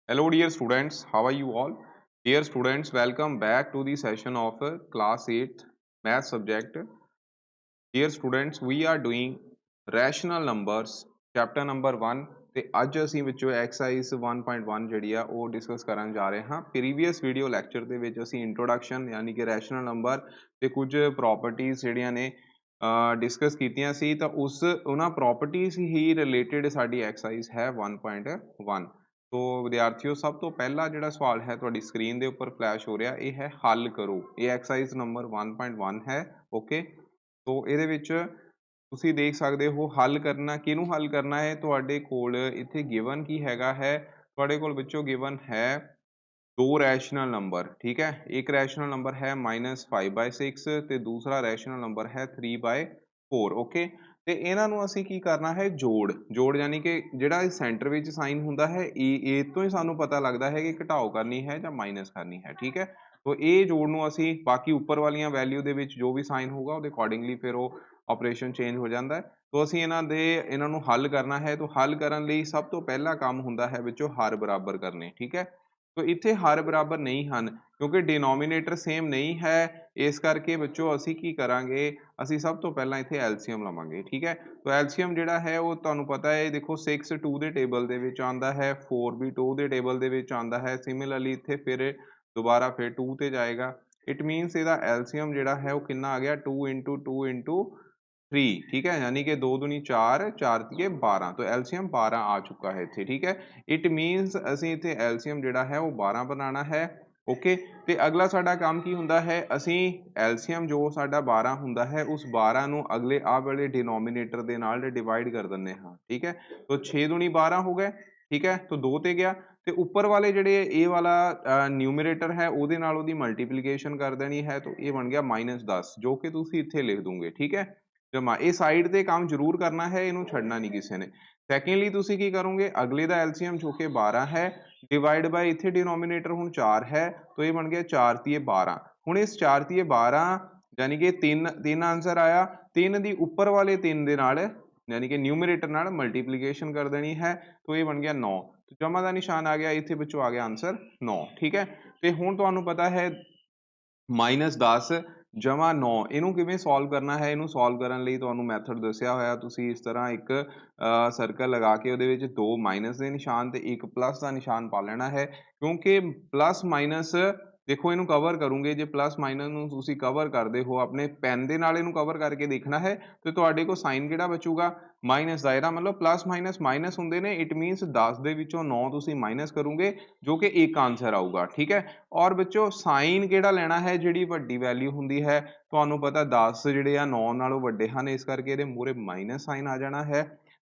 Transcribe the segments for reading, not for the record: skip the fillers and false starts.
Hello dear students, how are you all? Dear students, welcome back to the session of class 8 math subject. Dear students, we are doing rational numbers chapter number 1 ਤੇ ਅੱਜ ਅਸੀਂ ਵਿੱਚੋਂ exercise 1.1 ਜਿਹੜੀ ਆ ਉਹ discuss ਕਰਨ ਜਾ ਰਹੇ ਹਾਂ। ਪ੍ਰੀਵੀਅਸ ਵੀਡੀਓ ਲੈਕਚਰ ਦੇ ਵਿੱਚ ਅਸੀਂ ਇੰਟਰੋਡਕਸ਼ਨ ਯਾਨੀ ਕਿ ਰੈਸ਼ਨਲ ਨੰਬਰ ਤੇ ਕੁਝ ਪ੍ਰੋਪਰਟੀਆਂ ਜਿਹੜੀਆਂ ਨੇ ਡਿਸਕਸ ਕੀਤੀਆਂ ਸੀ ਤਾਂ ਉਹਨਾਂ ਪ੍ਰੋਪਰਟੀਆਂ ਹੀ ਰਿਲੇਟਡ ਸਾਡੀ ਐਕਸਰਸਾਈਜ਼ ਹੈ 1.1। तो विद्यार्थियों सब तो पहला ਜਿਹੜਾ ਸਵਾਲ ਹੈ ਤੁਹਾਡੀ ਸਕਰੀਨ ਦੇ ਉੱਪਰ ਫਲੈਸ਼ ਹੋ ਰਿਹਾ ਇਹ ਹੈ ਹੱਲ ਕਰੋ। ਇਹ ਐਕਸਰਸਾਈਜ਼ ਨੰਬਰ 1.1 ਹੈ। ਓਕੇ, तो ਇਹਦੇ ਵਿੱਚ ਤੁਸੀਂ ਦੇਖ ਸਕਦੇ ਹੋ ਹੱਲ ਕਰਨਾ ਕਿਹਨੂੰ ਹੱਲ ਕਰਨਾ ਹੈ। ਤੁਹਾਡੇ ਕੋਲ ਇੱਥੇ ਗਿਵਨ ਕੀ ਹੈਗਾ ਹੈ, ਤੁਹਾਡੇ ਕੋਲ ਵਿੱਚੋਂ ਗਿਵਨ ਹੈ ਦੋ ਰੈਸ਼ਨਲ ਨੰਬਰ। ਠੀਕ ਹੈ, ਇੱਕ ਰੈਸ਼ਨਲ ਨੰਬਰ ਹੈ -5/6 ਤੇ ਦੂਸਰਾ ਰੈਸ਼ਨਲ ਨੰਬਰ ਹੈ 3/4। ਓਕੇ, ਤੇ ਇਹਨਾਂ ਨੂੰ ਅਸੀਂ ਕੀ ਕਰਨਾ ਹੈ ਜੋੜ ਯਾਨੀ ਕਿ ਜਿਹੜਾ ਸੈਂਟਰ ਵਿੱਚ ਸਾਈਨ ਹੁੰਦਾ ਹੈ ਇਹ ਤੋਂ ਹੀ ਸਾਨੂੰ ਪਤਾ ਲੱਗਦਾ ਹੈ ਕਿ ਘਟਾਓ ਕਰਨੀ ਹੈ ਜਾਂ ਮਾਈਨਸ ਕਰਨੀ ਹੈ। ਠੀਕ ਹੈ, तो ਇਹ ਜੋੜ ਨੂੰ ਅਸੀਂ ਬਾਕੀ ਉੱਪਰ ਵਾਲੀਆਂ ਵੈਲਿਊ ਦੇ ਵਿੱਚ ਜੋ ਵੀ ਸਾਈਨ ਹੋਊਗਾ ਉਹਦੇ ਅਕੋਰਡਿੰਗਲੀ ਫਿਰ ਉਹ ਆਪਰੇਸ਼ਨ ਚੇਂਜ ਹੋ ਜਾਂਦਾ ਹੈ। तो ਅਸੀਂ ਇਹਨਾਂ ਨੂੰ ਹੱਲ ਕਰਨਾ ਹੈ। तो ਹੱਲ ਕਰਨ ਲਈ ਸਭ ਤੋਂ ਪਹਿਲਾ ਕੰਮ ਹੁੰਦਾ ਹੈ ਵਿੱਚੋਂ ਹਰ ਬਰਾਬਰ ਕਰਨੇ। ਠੀਕ ਹੈ, तो ਇੱਥੇ ਹਰ ਬਰਾਬਰ ਨਹੀਂ ਹਨ ਕਿਉਂਕਿ ਡਿਨੋਮੀਨੇਟਰ ਸੇਮ ਨਹੀਂ ਹੈ, ਇਸ ਕਰਕੇ ਬੱਚੋ ਅਸੀਂ ਕੀ ਕਰਾਂਗੇ, ਅਸੀਂ ਸਭ ਤੋਂ ਪਹਿਲਾਂ ਇੱਥੇ ਐਲਸੀਐਮ ਲਵਾਂਗੇ। ਠੀਕ ਹੈ, तो ਐਲਸੀਐਮ ਜਿਹੜਾ ਹੈ ਉਹ ਤੁਹਾਨੂੰ ਪਤਾ ਹੈ ਦੇਖੋ 6 2 ਦੇ ਟੇਬਲ ਦੇ ਵਿੱਚ ਆਉਂਦਾ ਹੈ, 4 ਵੀ 2 ਦੇ ਟੇਬਲ ਦੇ ਵਿੱਚ ਆਉਂਦਾ ਹੈ। ਸਿਮਿਲਰਲੀ ਇੱਥੇ ਫਿਰ ਦੁਬਾਰਾ ਫਿਰ 2 ਤੇ ਜਾਏਗਾ। ਇਟ ਮੀਨਸ ਇਹਦਾ ਐਲਸੀਐਮ ਜਿਹੜਾ ਹੈ ਉਹ ਕਿੰਨਾ ਆ ਗਿਆ 2 into 2 into 3। ठीक है, यानी कि 2 दूनी 4 4 तीए 12, तो एलसीएम 12 आ चुका है इत्थे। ठीक है, इट मीनस ਅਸੀਂ ਇੱਥੇ ਐਲਸੀਐਮ ਜਿਹੜਾ ਹੈ ਉਹ 12 ਬਣਾਉਣਾ ਹੈ। ਓਕੇ, ਤੇ ਅਗਲਾ ਸਾਡਾ ਕੰਮ ਕੀ ਹੁੰਦਾ ਹੈ, ਅਸੀਂ ਐਲਸੀਐਮ ਜੋ ਸਾਡਾ 12 ਹੁੰਦਾ ਹੈ ਉਸ 12 ਨੂੰ ਅਗਲੇ ਆਹ ਵਾਲੇ ਡਿਨੋਮੀਨੇਟਰ ਦੇ ਨਾਲ ਡਿਵਾਈਡ ਕਰ ਦਿੰਦੇ ਹਾਂ। ਠੀਕ ਹੈ, तो 6 दूनी 12 ਹੋ ਗਏ। ਠੀਕ ਹੈ, तो 2 ਤੇ ਗਿਆ ਤੇ ਉੱਪਰ ਵਾਲੇ ਜਿਹੜੇ ਇਹ ਵਾਲਾ ਨਿਊਮਰੇਟਰ ਹੈ ਉਹਦੇ ਨਾਲ ਉਹਦੀ ਮਲਟੀਪਲੀਕੇਸ਼ਨ ਕਰ ਦੇਣੀ ਹੈ, तो ਇਹ ਬਣ ਗਿਆ -10 ਜੋ ਕਿ ਤੁਸੀਂ ਇੱਥੇ ਲਿਖ ਦੋਗੇ। ਠੀਕ ਹੈ, ਜਮਾ ਇਹ ਸਾਈਡ ਤੇ ਕੰਮ ਜ਼ਰੂਰ ਕਰਨਾ ਹੈ, ਇਹਨੂੰ ਛੱਡਣਾ ਨਹੀਂ ਕਿਸੇ ਨੇ। ਸੈਕੰਡਲੀ ਤੁਸੀਂ ਕੀ ਕਰੋਗੇ, ਅਗਲੇ ਦਾ ਐਲਸੀਐਮ ਜੋ ਕਿ 12 ਹੈ ਡਿਵਾਈਡ ਬਾਈ ਇੱਥੇ ਡਿਨੋਮੀਨੇਟਰ ਹੁਣ 4 ਹੈ, तो ਇਹ ਬਣ ਗਿਆ 4 ਤੀਏ 12। ਹੁਣ ਇਸ 4 ਤੀਏ 12 ਯਾਨੀ ਕਿ 3 ਆਂਸਰ ਆਇਆ, 3 ਦੀ ਉੱਪਰ ਵਾਲੇ 3 ਦੇ ਨਾਲ ਯਾਨੀ ਕਿ ਨਿਊਮਰੇਟਰ ਨਾਲ ਮਲਟੀਪਲੀਕੇਸ਼ਨ ਕਰ ਦੇਣੀ ਹੈ, तो ਇਹ ਬਣ ਗਿਆ 9। ਜਮਾ ਦਾ ਨਿਸ਼ਾਨ ਆ ਗਿਆ, ਇੱਥੇ ਵਿੱਚੋਂ ਆ ਗਿਆ ਆਂਸਰ 9। ਠੀਕ ਹੈ, ਤੇ ਹੁਣ ਤੁਹਾਨੂੰ ਪਤਾ ਹੈ -10 ਜਮਾ 9 ਇਹਨੂੰ ਕਿਵੇਂ ਸੋਲਵ ਕਰਨਾ ਹੈ। ਇਹਨੂੰ ਸੋਲਵ ਕਰਨ ਲਈ ਤੁਹਾਨੂੰ ਮੈਥਡ ਦੱਸਿਆ ਹੋਇਆ, ਤੁਸੀਂ ਇਸ ਤਰ੍ਹਾਂ ਇੱਕ ਸਰਕਲ ਲਗਾ ਕੇ ਉਹਦੇ ਵਿੱਚ 2 ਮਾਈਨਸ ਦੇ ਨਿਸ਼ਾਨ ਤੇ ਇੱਕ ਪਲੱਸ ਦਾ ਨਿਸ਼ਾਨ ਪਾ ਲੈਣਾ ਹੈ। ਕਿਉਂਕਿ ਪਲੱਸ ਮਾਈਨਸ ਦੇਖੋ ਇਹਨੂੰ ਕਵਰ ਕਰੋਗੇ, ਜੇ ਪਲੱਸ ਮਾਈਨਸ ਨੂੰ ਤੁਸੀਂ ਕਵਰ ਕਰਦੇ ਹੋ ਆਪਣੇ ਪੈਨ ਦੇ ਨਾਲ ਇਹਨੂੰ ਕਵਰ ਕਰਕੇ ਦੇਖਣਾ ਹੈ ਤੇ ਤੁਹਾਡੇ ਕੋਲ ਸਾਈਨ ਕਿਹੜਾ ਬਚੂਗਾ, ਮਾਈਨਸ ਦਾ। ਇਹਦਾ ਮਤਲਬ ਪਲੱਸ ਮਾਈਨਸ ਮਾਈਨਸ ਹੁੰਦੇ ਨੇ, ਇਟ ਮੀਨਸ 10 ਦੇ ਵਿੱਚੋਂ 9 ਤੁਸੀਂ ਮਾਈਨਸ ਕਰੋਗੇ ਜੋ ਕਿ ਇੱਕ ਆਂਸਰ ਆਊਗਾ। ਠੀਕ ਹੈ, ਔਰ ਬੱਚੋ ਸਾਈਨ ਕਿਹੜਾ ਲੈਣਾ ਹੈ, ਜਿਹੜੀ ਵੱਡੀ ਵੈਲਿਊ ਹੁੰਦੀ ਹੈ ਤੁਹਾਨੂੰ ਪਤਾ 10 ਜਿਹੜੇ ਆ 9 ਨਾਲੋਂ ਵੱਡੇ ਹਨ, ਇਸ ਕਰਕੇ ਇਹਦੇ ਮੂਹਰੇ ਮਾਈਨਸ ਸਾਈਨ ਆ ਜਾਣਾ ਹੈ।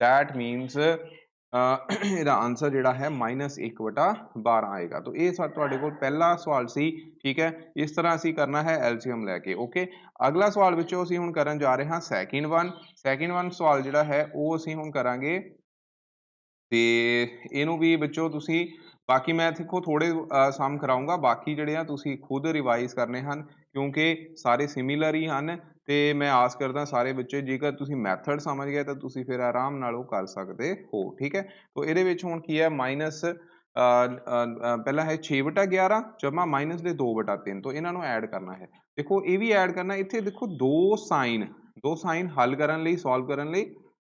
ਦੈਟ ਮੀਨਸ ਇਹਦਾ ਆਂਸਰ ਜਿਹੜਾ ਹੈ -1/12 ਆਏਗਾ। तो ਇਹ ਤੁਹਾਡੇ ਕੋਲ ਪਹਿਲਾ ਸਵਾਲ ਸੀ। ਠੀਕ ਹੈ, ਇਸ ਤਰ੍ਹਾਂ ਅਸੀਂ ਕਰਨਾ ਹੈ ਐਲਸੀਐਮ ਲੈ ਕੇ। ਓਕੇ, ਅਗਲਾ ਸਵਾਲ ਵਿੱਚੋਂ ਅਸੀਂ ਹੁਣ ਕਰਨ ਜਾ ਰਹੇ ਹਾਂ ਸੈਕਿੰਡ ਵਨ ਸਵਾਲ ਜਿਹੜਾ ਹੈ ਉਹ ਅਸੀਂ ਹੁਣ ਕਰਾਂਗੇ ਤੇ ਇਹਨੂੰ ਵੀ ਬੱਚੋ ਤੁਸੀਂ ਬਾਕੀ ਮੈਂ ਦੇਖੋ ਥੋੜੇ ਸਮ ਕਰਾਊਂਗਾ, ਬਾਕੀ ਜਿਹੜੇ ਆ ਤੁਸੀਂ ਖੁਦ ਰਿਵਾਈਜ਼ ਕਰਨੇ ਹਨ ਕਿਉਂਕਿ ਸਾਰੇ ਸਿਮਿਲਰ ਹੀ ਹਨ ਤੇ ਮੈਂ ਆਸ ਕਰਦਾ ਸਾਰੇ ਬੱਚੇ ਜੇਕਰ ਤੁਸੀਂ ਮੈਥਡ ਸਮਝ ਗਏ ਤਾਂ ਤੁਸੀਂ ਫਿਰ ਆਰਾਮ ਨਾਲ ਉਹ ਕਰ ਸਕਦੇ ਹੋ। ਠੀਕ ਹੈ, तो ਇਹਦੇ ਵਿੱਚ ਹੁਣ ਕੀ ਹੈ ਮਾਈਨਸ ਪਹਿਲਾ ਹੈ 6/11 ਜਮਾ ਮਾਈਨਸ ਦੇ 2/3, तो ਇਹਨਾਂ ਨੂੰ ਐਡ ਕਰਨਾ ਹੈ। ਦੇਖੋ ਇਹ ਵੀ ਐਡ ਕਰਨਾ, ਇੱਥੇ ਦੇਖੋ ਦੋ ਸਾਈਨ ਹੱਲ ਕਰਨ ਲਈ ਸੋਲਵ ਕਰਨ ਲਈ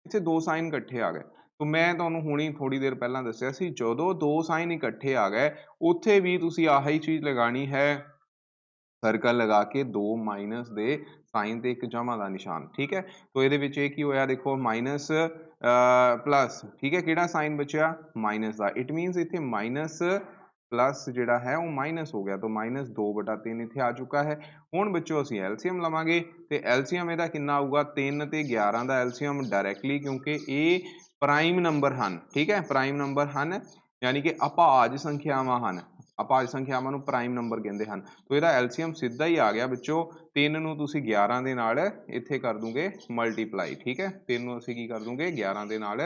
ਇੱਥੇ ਦੋ ਸਾਈਨ ਇਕੱਠੇ ਆ ਗਏ। तो ਮੈਂ ਤੁਹਾਨੂੰ ਹੁਣੀ ਥੋੜੀ ਦੇਰ ਪਹਿਲਾਂ ਦੱਸਿਆ ਸੀ ਜਦੋਂ ਦੋ ਸਾਈਨ ਇਕੱਠੇ ਆ ਗਏ ਉੱਥੇ ਵੀ ਤੁਸੀਂ ਆਹੀ ਚੀਜ਼ ਲਗਾਣੀ ਹੈ, ਸਰਕਲ ਲਗਾ ਕੇ 2 ਮਾਈਨਸ ਦੇ ਸਾਈਨ ਤੇ ਇੱਕ ਜਮਾ ਦਾ ਨਿਸ਼ਾਨ। ਠੀਕ ਹੈ, तो ਇਹਦੇ ਵਿੱਚ ਇਹ ਕੀ ਹੋਇਆ ਦੇਖੋ ਮਾਈਨਸ ਪਲੱਸ। ਠੀਕ ਹੈ, ਕਿਹੜਾ ਸਾਈਨ ਬਚਿਆ ਮਾਈਨਸ ਦਾ, ਇਟ ਮੀਨਸ ਇੱਥੇ ਮਾਈਨਸ ਪਲੱਸ ਜਿਹੜਾ ਹੈ ਉਹ ਮਾਈਨਸ ਹੋ ਗਿਆ, तो -2/3 ਇੱਥੇ ਆ ਚੁੱਕਾ ਹੈ। ਹੁਣ ਬੱਚੋ ਅਸੀਂ ਐਲਸੀਐਮ ਲਵਾਂਗੇ ਤੇ ਐਲਸੀਐਮ ਇਹਦਾ ਕਿੰਨਾ ਆਊਗਾ 3 ਤੇ 11 ਦਾ ਐਲਸੀਐਮ ਡਾਇਰੈਕਟਲੀ ਕਿਉਂਕਿ ਇਹ ਪ੍ਰਾਈਮ ਨੰਬਰ ਹਨ। ਠੀਕ ਹੈ, ਪ੍ਰਾਈਮ ਨੰਬਰ ਹਨ ਯਾਨੀ ਕਿ ਅਭਾਜ ਸੰਖਿਆਵਾਂ ਹਨ, ਅਭਾਜ ਸੰਖਿਆਵਾਂ ਨੂੰ ਪ੍ਰਾਈਮ ਨੰਬਰ ਕਹਿੰਦੇ ਹਨ। तो ਇਹਦਾ ਐਲਸੀਐਮ ਸਿੱਧਾ ਹੀ ਆ ਗਿਆ ਬੱਚੋ 3 ਨੂੰ ਤੁਸੀਂ 11 ਦੇ ਨਾਲ ਇੱਥੇ ਕਰ ਦੂੰਗੇ ਮਲਟੀਪਲਾਈ। ਠੀਕ ਹੈ, 3 ਨੂੰ ਅਸੀਂ ਕੀ ਕਰ ਦੂੰਗੇ 11 ਦੇ ਨਾਲ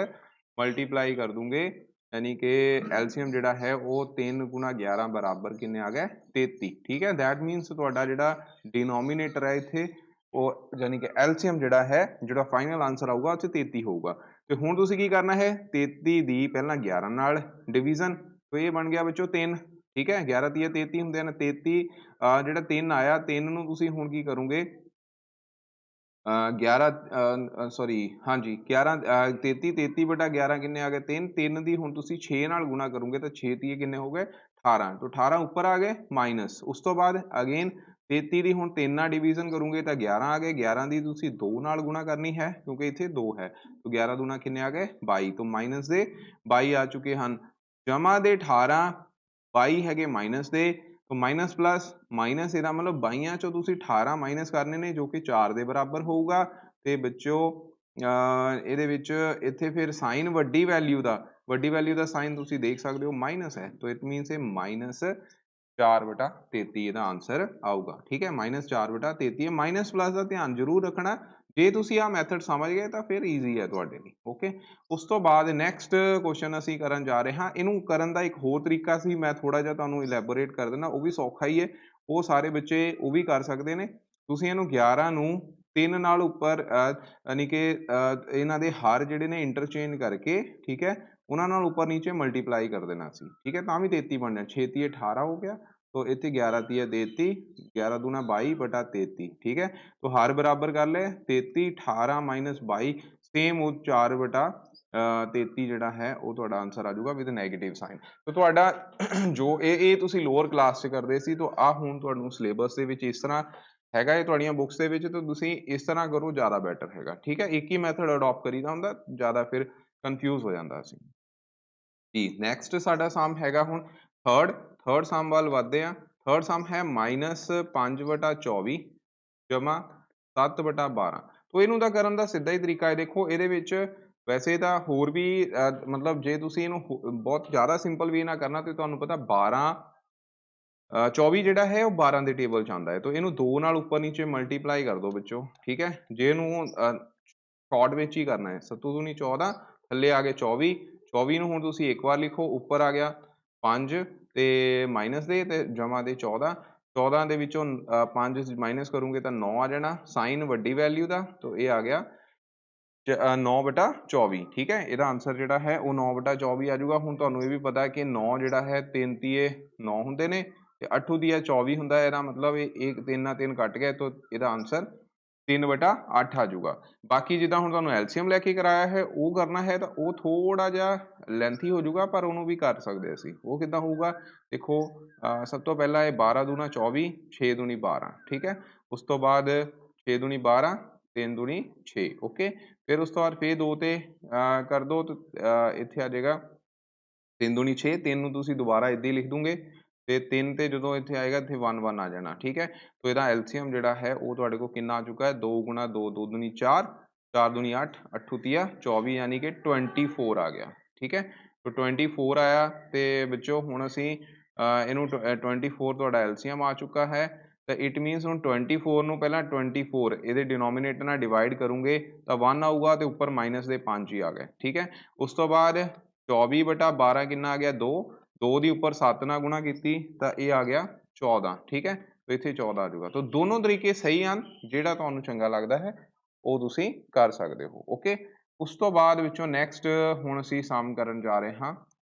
ਮਲਟੀਪਲਾਈ ਕਰ ਦੂੰਗੇ यानी कि एलसीएम ਜਿਹੜਾ ਹੈ ਉਹ 3 ਗੁਣਾ 11 ਬਰਾਬਰ ਕਿੰਨੇ ਆ ਗਏ 33। ਠੀਕ ਹੈ, ਦੈਟ ਮੀਨਸ ਤੁਹਾਡਾ ਜਿਹੜਾ ਡਿਨੋਮੀਨੇਟਰ ਹੈ ਇੱਥੇ ਉਹ ਯਾਨੀ ਕਿ ਐਲਸੀਐਮ ਜਿਹੜਾ ਹੈ ਜਿਹੜਾ ਫਾਈਨਲ ਆਂਸਰ ਆਊਗਾ ਉਹ 'ਚ 33 ਹੋਊਗਾ। ਤੇ ਹੁਣ ਤੁਸੀਂ ਕੀ ਕਰਨਾ ਹੈ 33 ਦੀ ਪਹਿਲਾਂ 11 ਨਾਲ ਡਿਵੀਜ਼ਨ तो ये बन गया बच्चों 3 ठीक है 11 ਤੀਏ 33 ਹੁੰਦੇ ਨੇ 33 ਜਿਹੜਾ 3 ਆਇਆ 3 ਨੂੰ ਤੁਸੀਂ ਹੁਣ ਕੀ ਕਰੋਗੇ 11 ਸੌਰੀ ਹਾਂਜੀ 11 33 33 ਬਟਾ 11 ਕਿੰਨੇ ਆ ਗਏ 3 3 ਦੀ ਹੁਣ ਤੁਸੀਂ 6 ਨਾਲ ਗੁਣਾ ਕਰੋਗੇ ਤਾਂ 6 ਤੀਏ ਕਿੰਨੇ ਹੋ ਗਏ 18 तो 18 ਉੱਪਰ ਆ ਗਏ ਮਾਈਨਸ ਉਸ ਤੋਂ ਬਾਅਦ ਅਗੇਨ 33 ਦੀ ਹੁਣ 3 ਨਾਲ ਡਿਵੀਜ਼ਨ ਕਰੋਗੇ ਤਾਂ 11 ਆ ਗਏ 11 ਦੀ ਤੁਸੀਂ 2 ਨਾਲ ਗੁਣਾ ਕਰਨੀ ਹੈ ਕਿਉਂਕਿ ਇੱਥੇ 2 ਹੈ ਤਾਂ 11 ਦੂਣਾ ਕਿੰਨੇ ਆ ਗਏ 22 ਤੋਂ ਮਾਈਨਸ ਦੇ 22 ਆ ਚੁੱਕੇ ਹਨ ਜਮਾ ਦੇ 18 22 ਹੈਗੇ ਮਾਈਨਸ ਦੇ तो माइनस प्लस माइनस ਇਹਦਾ ਮਤਲਬ 22 ਚੋਂ ਤੁਸੀਂ 18 ਮਾਈਨਸ ਕਰਨੇ ਨੇ ਜੋ ਕਿ 4 ਦੇ ਬਰਾਬਰ ਹੋਊਗਾ ਤੇ ਬੱਚਿਓ ਇਹਦੇ ਵਿੱਚ ਇੱਥੇ ਫਿਰ ਸਾਈਨ ਵੱਡੀ ਵੈਲਿਊ ਦਾ ਸਾਈਨ ਤੁਸੀਂ ਦੇਖ ਸਕਦੇ ਹੋ ਮਾਈਨਸ ਹੈ तो इट मीन्स ਇਹ माइनस 4/33 ਇਹਦਾ ਆਨਸਰ ਆਊਗਾ ਠੀਕ ਹੈ ਮਾਈਨਸ 4/33 ਹੈ ਮਾਈਨਸ ਪਲਸ ਦਾ ਧਿਆਨ ਜ਼ਰੂਰ ਰੱਖਣਾ ਜੇ ਤੁਸੀਂ ਆਹ ਮੈਥਡ ਸਮਝ ਗਏ ਤਾਂ ਫਿਰ ਈਜ਼ੀ ਹੈ ਤੁਹਾਡੇ ਲਈ ਓਕੇ ਉਸ ਤੋਂ ਬਾਅਦ ਨੈਕਸਟ ਕੁਐਸਚਨ ਅਸੀਂ ਕਰਨ ਜਾ ਰਹੇ ਹਾਂ ਇਹਨੂੰ ਕਰਨ ਦਾ ਇੱਕ ਹੋਰ ਤਰੀਕਾ ਸੀ ਮੈਂ ਥੋੜਾ ਜਿਹਾ ਤੁਹਾਨੂੰ ਇਲੈਬੋਰੇਟ ਕਰ ਦਿੰਦਾ ਉਹ ਵੀ ਸੌਖਾ ਹੀ ਹੈ ਉਹ ਸਾਰੇ ਬੱਚੇ ਉਹ ਵੀ ਕਰ ਸਕਦੇ ਨੇ ਤੁਸੀਂ ਇਹਨੂੰ 11 ਨੂੰ 3 ਨਾਲ ਉੱਪਰ ਯਾਨੀ ਕਿ ਇਹਨਾਂ ਦੇ ਹਰ ਜਿਹੜੇ ਨੇ ਇੰਟਰਚੇਂਜ ਕਰਕੇ ਠੀਕ ਹੈ ਉਹਨਾਂ ਨਾਲ ਉੱਪਰ ਨੀਚੇ ਮਲਟੀਪਲਾਈ ਕਰ ਦੇਣਾ ਸੀ ਠੀਕ ਹੈ ਤਾਂ ਵੀ 33 ਬਣਨਾ 6 ਤੀਏ 18 ਹੋ ਗਿਆ तो इतने 11 ਤੀਆ 33 11 दूना 22 बटा 33 ठीक है तो हर बराबर कर ले 33 18 माइनस 22 सेम वो 4 बटा 33 ਜਿਹੜਾ ਹੈ ਉਹ ਤੁਹਾਡਾ ਆਨਸਰ ਆ ਜਾਊਗਾ ਵਿਦ ਨੈਗੇਟਿਵ ਸਾਈਨ तो ਤੁਹਾਡਾ ਜੋ ਇਹ ਤੁਸੀਂ ਲੋਅਰ ਕਲਾਸ 'ਚ ਕਰਦੇ ਸੀ ਤਾਂ ਆ ਹੁਣ ਤੁਹਾਨੂੰ ਸਿਲੇਬਸ ਦੇ ਵਿੱਚ ਇਸ ਤਰ੍ਹਾਂ ਹੈਗਾ ਇਹ ਤੁਹਾਡੀਆਂ ਬੁੱਕਸ ਦੇ ਵਿੱਚ ਤਾਂ ਤੁਸੀਂ ਇਸ ਤਰ੍ਹਾਂ ਕਰੋ ਜ਼ਿਆਦਾ ਬੈਟਰ ਹੈਗਾ ਠੀਕ ਹੈ ਇੱਕ ਹੀ ਮੈਥਡ ਅਡਾਪਟ ਕਰੀਦਾ ਹੁੰਦਾ ਜ਼ਿਆਦਾ ਫਿਰ ਕਨਫਿਊਜ਼ ਹੋ ਜਾਂਦਾ ਸੀ ਜੀ ਨੈਕਸਟ ਸਾਡਾ ਸਮ ਹੈਗਾ ਹੁਣ ਥਰਡ ਸਮ ਵੱਲ ਵੱਧਦੇ ਆ ਥਰਡ ਸਮ ਹੈ -5/24 ਜਮਾ 7/12 ਤੋ ਇਹਨੂੰ ਤਾਂ ਕਰਨ ਦਾ ਸਿੱਧਾ ਹੀ ਤਰੀਕਾ ਹੈ ਦੇਖੋ ਇਹਦੇ ਵਿੱਚ ਵੈਸੇ ਤਾਂ ਹੋਰ ਵੀ ਮਤਲਬ ਜੇ ਤੁਸੀਂ ਇਹਨੂੰ ਬਹੁਤ ਜ਼ਿਆਦਾ ਸਿੰਪਲ ਵੀ ਨਾ ਕਰਨਾ ਤੇ ਤੁਹਾਨੂੰ ਪਤਾ 24 ਜਿਹੜਾ ਹੈ ਉਹ 12 ਦੇ ਟੇਬਲ 'ਚ ਆਉਂਦਾ ਹੈ ਤਾਂ ਇਹਨੂੰ 2 ਨਾਲ ਉੱਪਰ ਨੀਚੇ ਮਲਟੀਪਲਾਈ ਕਰ ਦਿਓ ਬੱਚੋ ਠੀਕ ਹੈ ਜੇ ਇਹਨੂੰ ਸ਼ਾਰਟ ਵਿੱਚ ਹੀ ਕਰਨਾ ਹੈ 7 ਦੂਣੀ 14 ਥੱਲੇ ਆ ਗਏ 24 24 ਨੂੰ ਹੁਣ ਤੁਸੀਂ ਇੱਕ ਵਾਰ ਲਿਖੋ ਉੱਪਰ ਆ ਗਿਆ 5 ਤੇ ਮਾਈਨਸ ਦੇ ਤੇ ਜਮਾ ਦੇ 14 14 ਦੇ ਵਿੱਚੋਂ 5 ਮਾਈਨਸ ਕਰੋਗੇ ਤਾਂ 9 ਆ ਜਾਣਾ ਸਾਈਨ ਵੱਡੀ ਵੈਲਿਊ ਦਾ ਤਾਂ ਇਹ ਆ ਗਿਆ 9/24 ਠੀਕ ਹੈ ਇਹਦਾ ਆਨਸਰ ਜਿਹੜਾ ਹੈ ਉਹ 9/24 ਆ ਜਾਊਗਾ ਹੁਣ ਤੁਹਾਨੂੰ ਇਹ ਵੀ ਪਤਾ ਹੈ ਕਿ 9 ਜਿਹੜਾ ਹੈ 3 ਤੀਏ 9 ਹੁੰਦੇ ਨੇ ਤੇ 8 ਤੀਆ 24 ਹੁੰਦਾ ਇਹਦਾ ਮਤਲਬ ਇਹ 3 ਨਾਲ 3 ਕੱਟ ਗਿਆ ਤਾਂ ਇਹਦਾ ਆਨਸਰ 3/8 ਆ ਜਾਊਗਾ ਬਾਕੀ ਜਿੱਦਾਂ ਹੁਣ ਤੁਹਾਨੂੰ ਐਲਸੀਐਮ ਲੈ ਕੇ ਕਰਾਇਆ ਹੈ ਉਹ ਕਰਨਾ ਹੈ ਤਾਂ ਉਹ ਥੋੜਾ ਜਿਹਾ ਲੈਂਥੀ ਹੋ ਜਾਊਗਾ ਪਰ ਉਹਨੂੰ ਵੀ ਕਰ ਸਕਦੇ ਅਸੀਂ ਉਹ ਕਿੱਦਾਂ ਹੋਊਗਾ ਦੇਖੋ ਸਭ ਤੋਂ ਪਹਿਲਾਂ ਇਹ 12 ਦੂਣਾ 24 6 ਦੂਣੀ 12 ਠੀਕ ਹੈ ਉਸ ਤੋਂ ਬਾਅਦ 6 ਦੂਣੀ 12 3 ਦੂਣੀ 6 ਓਕੇ ਫਿਰ ਉਸ ਤੋਂ ਬਾਅਦ ਫਿਰ 2 ਤੇ ਕਰ ਦੋ ਤਾਂ ਇੱਥੇ ਆ ਜਾਏਗਾ 3 ਦੂਣੀ 6 3 ਨੂੰ ਤੁਸੀਂ ਦੁਬਾਰਾ ਇੱਦਾਂ ਹੀ ਲਿਖ ਦੂੰਗੇ ਤੇ 3 ਤੇ ਜਦੋਂ ਇੱਥੇ ਆਏਗਾ ਇੱਥੇ 1 1 ਆ ਜਾਣਾ ਠੀਕ ਹੈ ਤੋ ਇਹਦਾ ਐਲਸੀਐਮ ਜਿਹੜਾ ਹੈ ਉਹ ਤੁਹਾਡੇ ਕੋਲ ਕਿੰਨਾ ਆ ਚੁੱਕਾ ਹੈ 2 ਗੁਣਾ 2 2 ਦੂਣੀ 4 4 ਦੂਣੀ 8 8 ਤੀਆ 24 ਯਾਨੀ ਕਿ 24 ਆ ਗਿਆ ਠੀਕ ਹੈ ਤੋ 24 ਆਇਆ ਤੇ ਬੱਚੋ ਹੁਣ ਅਸੀਂ ਇਹਨੂੰ 24 ਤੁਹਾਡਾ ਐਲਸੀਐਮ ਆ ਚੁੱਕਾ ਹੈ ਤਾਂ ਇਟ ਮੀਨਸ ਹੁਣ 24 ਨੂੰ ਪਹਿਲਾਂ 24 ਇਹਦੇ ਡਿਨੋਮੀਨੇਟਰ ਨਾਲ ਡਿਵਾਈਡ ਕਰੋਗੇ ਤਾਂ 1 ਆਊਗਾ ਤੇ ਉੱਪਰ ਮਾਈਨਸ ਦੇ 5 ਹੀ ਆ ਗਏ ਠੀਕ ਹੈ ਉਸ ਤੋਂ ਬਾਅਦ 24/12 ਕਿੰਨਾ ਆ ਗਿਆ 2 2 ਦੀ ਉੱਪਰ 7 ਨਾਲ ਗੁਣਾ ਕੀਤੀ ਤਾਂ ਇਹ ਆ ਗਿਆ 14 ਠੀਕ ਹੈ ਤੇ ਇੱਥੇ 14 ਆ ਜਾਊਗਾ ਤਾਂ ਦੋਨੋਂ ਤਰੀਕੇ ਸਹੀ ਹਨ ਜਿਹੜਾ ਤੁਹਾਨੂੰ ਚੰਗਾ ਲੱਗਦਾ ਹੈ ਉਹ ਤੁਸੀਂ ਕਰ ਸਕਦੇ ਹੋ ਓਕੇ ਉਸ ਤੋਂ ਬਾਅਦ ਵਿੱਚੋਂ ਨੈਕਸਟ ਹੁਣ ਅਸੀਂ ਸਮ ਕਰਨ ਜਾ ਰਹੇ ਹਾਂ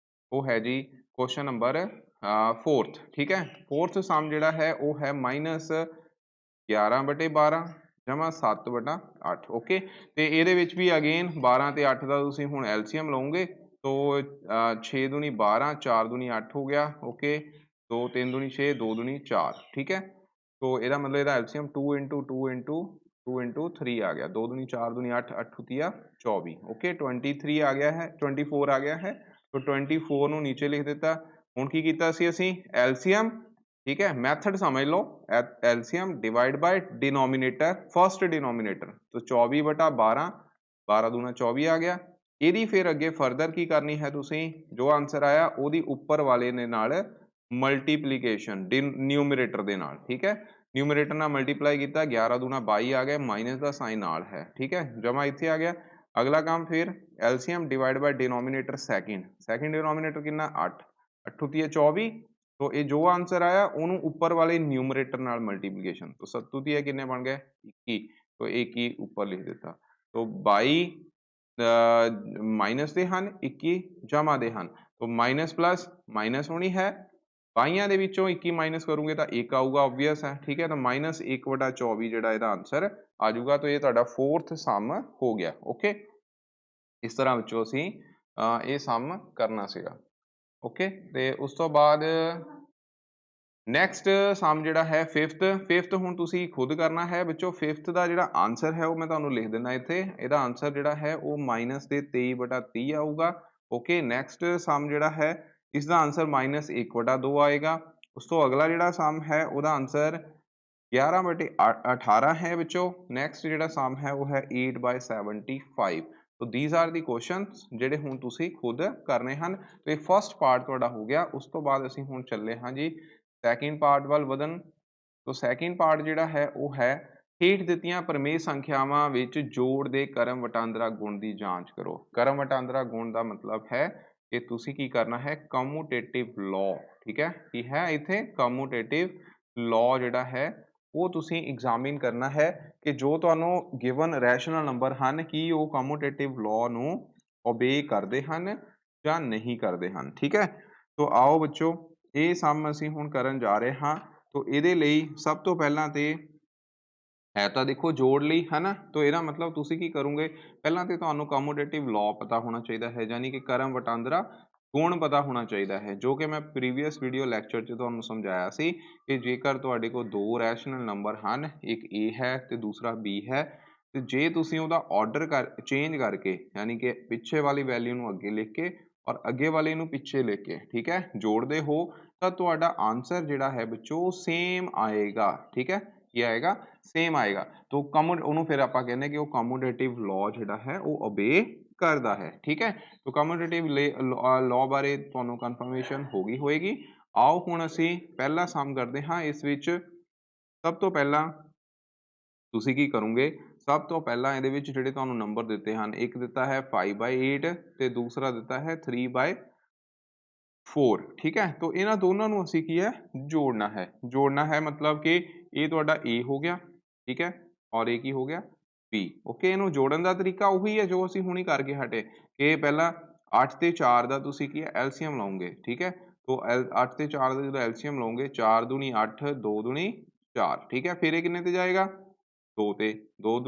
ਉਹ ਹੈ ਜੀ ਕੁਐਸਚਨ ਨੰਬਰ 4th ਠੀਕ ਹੈ 4th ਸਮ ਜਿਹੜਾ ਹੈ ਉਹ ਹੈ -11/12 ਜਮਾ 7/8 ਓਕੇ ਤੇ ਇਹਦੇ ਵਿੱਚ ਵੀ ਅਗੇਨ 12 ਤੇ 8 ਦਾ ਤੁਸੀਂ ਹੁਣ ਐਲਸੀਐਮ ਲਓਗੇ तो 6 दूनी 12 4 दूनी 8 हो गया ओके तो 3 दूनी 6 2 दूनी 4 ठीक है तो ਇਹਦਾ ਮਤਲਬ ਇਹਦਾ ਐਲਸੀਐਮ 2 into 2 into 2 into 3 ਆ ਗਿਆ 2 दूनी 4 दूनी 8 8 ਤੀਆ 24 ਓਕੇ 23 ਆ ਗਿਆ ਹੈ 24 ਆ ਗਿਆ ਹੈ तो 24 ਨੂੰ ਨੀਚੇ ਲਿਖ ਦਿੱਤਾ ਹੁਣ ਕੀ ਕੀਤਾ ਸੀ ਅਸੀਂ ਐਲਸੀਐਮ ਠੀਕ ਹੈ ਮੈਥਡ ਸਮਝ ਲਓ ਐਲਸੀਐਮ ਡਿਵਾਈਡ ਬਾਈ ਡਿਨੋਮੀਨੇਟਰ ਫਰਸਟ ਡਿਨੋਮੀਨੇਟਰ तो 24/12 12 दूना 24 ਆ ਗਿਆ ਇਹਦੀ ਫਿਰ ਅੱਗੇ ਫਰਦਰ ਕੀ ਕਰਨੀ ਹੈ ਤੁਸੀਂ ਜੋ ਆਨਸਰ ਆਇਆ ਉਹਦੀ ਉੱਪਰ ਵਾਲੇ ਦੇ ਨਾਲ ਮਲਟੀਪਲੀਕੇਸ਼ਨ ਨਿਊਮਰੇਟਰ ਦੇ ਨਾਲ ਠੀਕ ਹੈ ਨਿਊਮਰੇਟਰ ਨਾਲ ਮਲਟੀਪਲਾਈ ਕੀਤਾ 11 ਦੂਣਾ 22 ਆ ਗਿਆ ਮਾਈਨਸ ਦਾ ਸਾਈਨ ਨਾਲ ਹੈ ਠੀਕ ਹੈ ਜਮਾ ਇੱਥੇ ਆ ਗਿਆ ਅਗਲਾ ਕੰਮ ਫਿਰ ਐਲਸੀਐਮ ਡਿਵਾਈਡ ਬਾਈ ਡਿਨੋਮੀਨੇਟਰ ਸੈਕਿੰਡ ਡਿਨੋਮੀਨੇਟਰ ਕਿੰਨਾ 8 8 ਤੀਆ 24 तो ये जो आंसर आया ਉਹਨੂੰ ਉੱਪਰ ਵਾਲੇ ਨਿਊਮਰੇਟਰ ਨਾਲ ਮਲਟੀਪਲੀਕੇਸ਼ਨ तो 7 ਤੀਆ ਕਿੰਨੇ ਬਣ ਗਏ 21 तो 21 ਉੱਪਰ ਲਿਖ ਦਿੱਤਾ तो 22 ਮਾਈਨਸ ਦੇ ਹਨ 21 ਜਮਾ ਦੇ ਹਨ तो माइनस प्लस माइनस होनी है, बाइयां दे विचों 21 माइनस करोगे तो 1 आऊगा, ऑबवियस है, ठीक है। तो माइनस 1/24 ਜਿਹੜਾ ਇਹਦਾ ਆਨਸਰ ਆ ਜਾਊਗਾ। तो ये ਤੁਹਾਡਾ फोर्थ सम हो गया। ओके, इस तरह ਵਿੱਚੋਂ ਅਸੀਂ ਇਹ ਸਮ ਕਰਨਾ ਸੀਗਾ। ओके, ਤੇ ਉਸ ਤੋਂ ਬਾਅਦ ਨੈਕਸਟ ਸਮ ਜਿਹੜਾ ਹੈ ਫਿਫਥ ਹੁਣ ਤੁਸੀਂ ਖੁਦ ਕਰਨਾ ਹੈ ਬੱਚੋ। ਫਿਫਥ ਦਾ ਜਿਹੜਾ ਆਨਸਰ ਹੈ ਉਹ ਮੈਂ ਤੁਹਾਨੂੰ ਲਿਖ ਦਿੰਦਾ ਇੱਥੇ। ਇਹਦਾ ਆਨਸਰ ਜਿਹੜਾ ਹੈ ਉਹ ਮਾਈਨਸ ਦੇ 23/30 ਆਊਗਾ। ਓਕੇ, ਨੈਕਸਟ ਸਮ ਜਿਹੜਾ ਹੈ ਇਸ ਦਾ ਆਨਸਰ -1/2 ਆਏਗਾ। ਉਸ ਤੋਂ ਅਗਲਾ ਜਿਹੜਾ ਸਮ ਹੈ ਉਹਦਾ ਆਨਸਰ 11/18 ਹੈ ਬੱਚੋ। ਨੈਕਸਟ ਜਿਹੜਾ ਸਮ ਹੈ ਉਹ ਹੈ 8/75। तो these are the questions ਜਿਹੜੇ ਹੁਣ ਤੁਸੀਂ ਖੁਦ ਕਰਨੇ ਹਨ। ਤੇ ਇਹ ਫਸਟ ਪਾਰਟ ਤੁਹਾਡਾ ਹੋ ਗਿਆ। ਉਸ ਤੋਂ ਬਾਅਦ ਅਸੀਂ ਹੁਣ ਚੱਲੇ ਹਾਂ ਜੀ ਸੈਕਿੰਡ ਪਾਰਟ ਵੱਲ ਵਧਣ। तो ਸੈਕਿੰਡ ਪਾਰਟ ਜਿਹੜਾ ਹੈ ਉਹ ਹੈ ਹੇਠ ਦਿੱਤੀਆਂ ਪ੍ਰਮੇਯ ਸੰਖਿਆਵਾਂ ਵਿੱਚ ਜੋੜ ਦੇ ਕਰਮ ਵਟਾਂਦਰਾ ਗੁਣ ਦੀ ਜਾਂਚ ਕਰੋ। ਕਰਮ ਵਟਾਂਦਰਾ ਗੁਣ ਦਾ ਮਤਲਬ ਹੈ ਕਿ ਤੁਸੀਂ ਕੀ ਕਰਨਾ ਹੈ, ਕਮੂਟੇਟਿਵ ਲਾਅ, ਠੀਕ ਹੈ। ਕੀ ਹੈ ਇੱਥੇ ਕਮੂਟੇਟਿਵ ਲਾਅ ਜਿਹੜਾ ਹੈ ਉਹ ਤੁਸੀਂ ਐਗਜ਼ਾਮਿਨ ਕਰਨਾ ਹੈ ਕਿ ਜੋ ਤੁਹਾਨੂੰ ਗਿਵਨ ਰੈਸ਼ਨਲ ਨੰਬਰ ਹਨ ਕੀ ਉਹ ਕਮੂਟੇਟਿਵ ਲਾਅ ਨੂੰ ਓਬੇ ਕਰਦੇ ਹਨ ਜਾਂ ਨਹੀਂ ਕਰਦੇ ਹਨ, ਠੀਕ ਹੈ। तो आओ ਬੱਚੋ ਇਹ ਸਮ ਅਸੀਂ ਹੁਣ ਕਰਨ ਜਾ ਰਹੇ ਹਾਂ। तो ਇਹਦੇ ਲਈ ਸਭ ਤੋਂ ਪਹਿਲਾਂ ਤੇ ਹੈ ਤਾਂ ਦੇਖੋ ਜੋੜ ਲਈ ਹੈ ਨਾ। तो ਇਹਦਾ ਮਤਲਬ ਤੁਸੀਂ ਕੀ ਕਰੋਗੇ, ਪਹਿਲਾਂ ਤੇ ਤੁਹਾਨੂੰ ਕਮੂਟੇਟਿਵ ਲਾਅ ਪਤਾ ਹੋਣਾ ਚਾਹੀਦਾ ਹੈ, ਯਾਨੀ ਕਿ ਕਰਮ ਵਟਾਂਦਰਾ ਗੁਣ ਪਤਾ ਹੋਣਾ ਚਾਹੀਦਾ ਹੈ, ਜੋ ਕਿ ਮੈਂ ਪ੍ਰੀਵੀਅਸ ਵੀਡੀਓ ਲੈਕਚਰ 'ਚ ਤੁਹਾਨੂੰ ਸਮਝਾਇਆ ਸੀ ਕਿ ਜੇਕਰ ਤੁਹਾਡੇ ਕੋਲ ਦੋ ਰੈਸ਼ਨਲ ਨੰਬਰ ਹਨ, ਇੱਕ A ਹੈ ਤੇ ਦੂਸਰਾ B ਹੈ, ਤੇ ਜੇ ਤੁਸੀਂ ਉਹਦਾ ਆਰਡਰ ਚੇਂਜ ਕਰਕੇ ਯਾਨੀ ਕਿ ਪਿੱਛੇ ਵਾਲੀ ਵੈਲਿਊ ਨੂੰ ਅੱਗੇ ਲਿਖ ਕੇ ਔਰ ਅੱਗੇ ਵਾਲੇ ਨੂੰ ਪਿੱਛੇ ਲਿਖ ਕੇ, ਠੀਕ ਹੈ, ਜੋੜਦੇ ਹੋ ਤਾਂ ਤੁਹਾਡਾ ਆਨਸਰ ਜਿਹੜਾ ਹੈ ਬੱਚੋ ਸੇਮ ਆਏਗਾ, ਠੀਕ ਹੈ। ਕੀ ਆਏਗਾ, ਸੇਮ ਆਏਗਾ। तो ਉਹਨੂੰ ਫਿਰ ਆਪਾਂ ਕਹਿੰਦੇ ਕਿ ਉਹ ਕਮੂਟੇਟਿਵ ਲਾਅ ਜਿਹੜਾ ਹੈ ਉਹ ਓਬੇ ਕਰਦਾ ਹੈ, ਠੀਕ ਹੈ। तो ਕਮੂਟੇਟਿਵ ਲਾਅ ਬਾਰੇ ਤੁਹਾਨੂੰ ਕਨਫਰਮੇਸ਼ਨ ਹੋ ਗਈ ਹੋਏਗੀ। ਆਓ ਹੁਣ ਅਸੀਂ ਪਹਿਲਾ ਸਮ ਕਰਦੇ ਹਾਂ। ਇਸ ਵਿੱਚ ਸਭ ਤੋਂ ਪਹਿਲਾਂ ਤੁਸੀਂ ਕੀ ਕਰੋਗੇ, ਸਭ ਤੋਂ ਪਹਿਲਾਂ ਇਹਦੇ ਵਿੱਚ ਜਿਹੜੇ ਤੁਹਾਨੂੰ ਨੰਬਰ ਦਿੱਤੇ ਹਨ, ਇੱਕ ਦਿੱਤਾ ਹੈ 5/8 ਤੇ ਦੂਸਰਾ ਦਿੱਤਾ ਹੈ 3/4, ਠੀਕ ਹੈ। तो ਇਹਨਾਂ ਦੋਨਾਂ ਨੂੰ ਅਸੀਂ ਕੀ ਹੈ ਜੋੜਨਾ ਹੈ। ਜੋੜਨਾ ਹੈ ਮਤਲਬ ਕਿ ਇਹ ਤੁਹਾਡਾ A ਹੋ ਗਿਆ, ਠੀਕ ਹੈ, ਔਰ ਇਹ ਕੀ ਹੋ ਗਿਆ B। ਓਕੇ, ਇਹਨੂੰ ਜੋੜਨ ਦਾ ਤਰੀਕਾ ਉਹੀ ਹੈ ਜੋ ਅਸੀਂ ਹੁਣੀ ਕਰਕੇ ਹਟੇ ਕਿ ਪਹਿਲਾਂ 8 ਤੇ 4 ਦਾ ਤੁਸੀਂ ਕੀ ਹੈ ਐਲਸੀਐਮ ਲਾਓਗੇ, ਠੀਕ ਹੈ। तो 8 ਤੇ 4 ਦਾ ਜਦੋਂ ਐਲਸੀਐਮ ਲਾਓਗੇ 4 ਦੂਣੀ 8 2 ਦੂਣੀ 4, ਠੀਕ ਹੈ। ਫਿਰ ਇਹ ਕਿੰਨੇ ਤੇ ਜਾਏਗਾ, 2 ਤੇ 2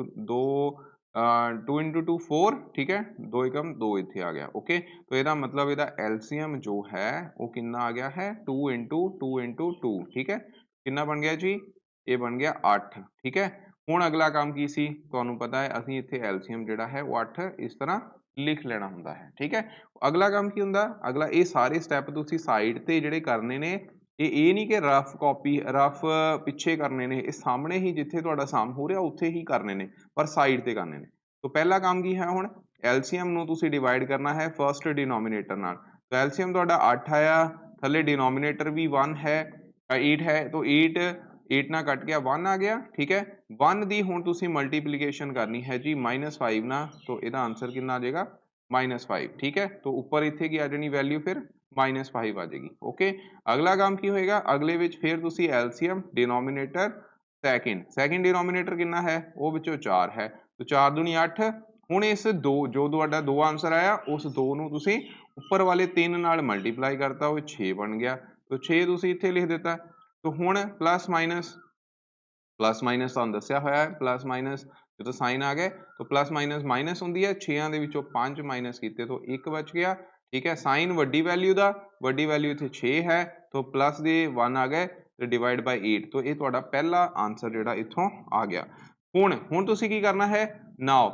2 into 2 4, ਠੀਕ ਹੈ, 2 एकम 2 ਇੱਥੇ ਆ ਗਿਆ। ਓਕੇ, तो ਇਹਦਾ ਮਤਲਬ ਇਹਦਾ ਐਲਸੀਐਮ ਜੋ ਹੈ ਉਹ ਕਿੰਨਾ ਆ ਗਿਆ ਹੈ 2 into 2 into 2, ਠੀਕ ਹੈ। ਕਿੰਨਾ ਬਣ ਗਿਆ ਜੀ, ਇਹ ਬਣ ਗਿਆ 8, ਠੀਕ ਹੈ। ਹੁਣ ਅਗਲਾ ਕੰਮ ਕੀ ਸੀ, ਤੁਹਾਨੂੰ ਪਤਾ ਹੈ ਅਸੀਂ ਇੱਥੇ ਐਲਸੀਐਮ ਜਿਹੜਾ ਹੈ ਉਹ 8 ਇਸ ਤਰ੍ਹਾਂ ਲਿਖ ਲੈਣਾ ਹੁੰਦਾ ਹੈ, ਠੀਕ ਹੈ। ਅਗਲਾ ਕੰਮ ਕੀ ਹੁੰਦਾ, ਅਗਲਾ ਇਹ ਸਾਰੇ ਸਟੈਪ ਤੁਸੀਂ ਸਾਈਡ ਤੇ ਜਿਹੜੇ ਕਰਨੇ ਨੇ, ਇਹ ਨਹੀਂ ਕਿ ਰਫ ਕਾਪੀ ਰਫ ਪਿੱਛੇ ਕਰਨੇ ਨੇ, ਇਹ ਸਾਹਮਣੇ ਹੀ ਜਿੱਥੇ ਤੁਹਾਡਾ ਸਮ ਹੋ ਰਿਹਾ ਉੱਥੇ ਹੀ ਕਰਨੇ ਨੇ, ਪਰ ਸਾਈਡ ਤੇ ਕਰਨੇ ਨੇ। तो ਪਹਿਲਾ ਕੰਮ ਕੀ ਹੈ, ਹੁਣ ਐਲਸੀਐਮ ਨੂੰ ਤੁਸੀਂ ਡਿਵਾਈਡ ਕਰਨਾ ਹੈ ਫਰਸਟ ਡਿਨੋਮੀਨੇਟਰ ਨਾਲ। तो ਐਲਸੀਐਮ ਤੁਹਾਡਾ 8 ਆਇਆ, ਥੱਲੇ ਡਿਨੋਮੀਨੇਟਰ ਵੀ 1 ਹੈ 8 ਹੈ, तो 8 ਨਾਲ ਕੱਟ ਗਿਆ 1 ਆ ਗਿਆ, ਠੀਕ ਹੈ। 1 ਦੀ ਹੁਣ ਤੁਸੀਂ ਮਲਟੀਪਲੀਕੇਸ਼ਨ ਕਰਨੀ ਹੈ ਜੀ -5 ਨਾਲ, तो ਇਹਦਾ ਆਨਸਰ ਕਿੰਨਾ ਆ ਜਾਏਗਾ -5, ਠੀਕ ਹੈ। तो ਉੱਪਰ ਇੱਥੇ ਕੀ ਆ ਜਾਣੀ ਵੈਲਿਊ ਫਿਰ -5 ਆ ਜਾਏਗੀ। ਓਕੇ, ਅਗਲਾ ਕੰਮ ਕੀ ਹੋਏਗਾ, ਅਗਲੇ ਵਿੱਚ ਫਿਰ ਤੁਸੀਂ ਐਲਸੀਐਮ ਡਿਨੋਮੀਨੇਟਰ ਸੈਕਿੰਡ ਡਿਨੋਮੀਨੇਟਰ ਕਿੰਨਾ ਹੈ, ਉਹ ਵਿੱਚੋਂ 4 ਹੈ, तो 4 ਦੂਣੀ 8। ਹੁਣ ਇਸ ਦੋ ਜੋ ਤੁਹਾਡਾ 2 ਆਨਸਰ ਆਇਆ ਉਸ 2 ਨੂੰ ਤੁਸੀਂ ਉੱਪਰ ਵਾਲੇ 3 ਨਾਲ ਮਲਟੀਪਲਾਈ ਕਰਤਾ, ਉਹ 6 ਬਣ ਗਿਆ, तो 6 ਤੁਸੀਂ ਇੱਥੇ ਲਿਖ ਦਿੱਤਾ। तो ਹੁਣ ਪਲੱਸ ਮਾਈਨਸ ਤੁਹਾਨੂੰ ਦੱਸਿਆ ਹੋਇਆ ਹੈ, ਪਲੱਸ ਮਾਈਨਸ ਜਦੋਂ ਸਾਈਨ ਆ ਗਏ तो ਪਲੱਸ ਮਾਈਨਸ ਮਾਈਨਸ ਹੁੰਦੀ ਹੈ, 6 ਦੇ ਵਿੱਚੋਂ 5 ਮਾਈਨਸ ਕੀਤੇ तो 1 ਬਚ ਗਿਆ, ਠੀਕ ਹੈ। ਸਾਈਨ ਵੱਡੀ ਵੈਲਿਊ ਦਾ, ਵੱਡੀ ਵੈਲਿਊ ਇੱਥੇ 6 ਹੈ, तो ਪਲੱਸ ਦੇ 1 ਆ ਗਏ ਤੇ ਡਿਵਾਈਡ ਬਾਈ 8, तो ਇਹ ਤੁਹਾਡਾ ਪਹਿਲਾ ਆਨਸਰ ਜਿਹੜਾ ਇੱਥੋਂ ਆ ਗਿਆ। ਹੁਣ ਤੁਸੀਂ ਕੀ ਕਰਨਾ ਹੈ, ਨਾਓ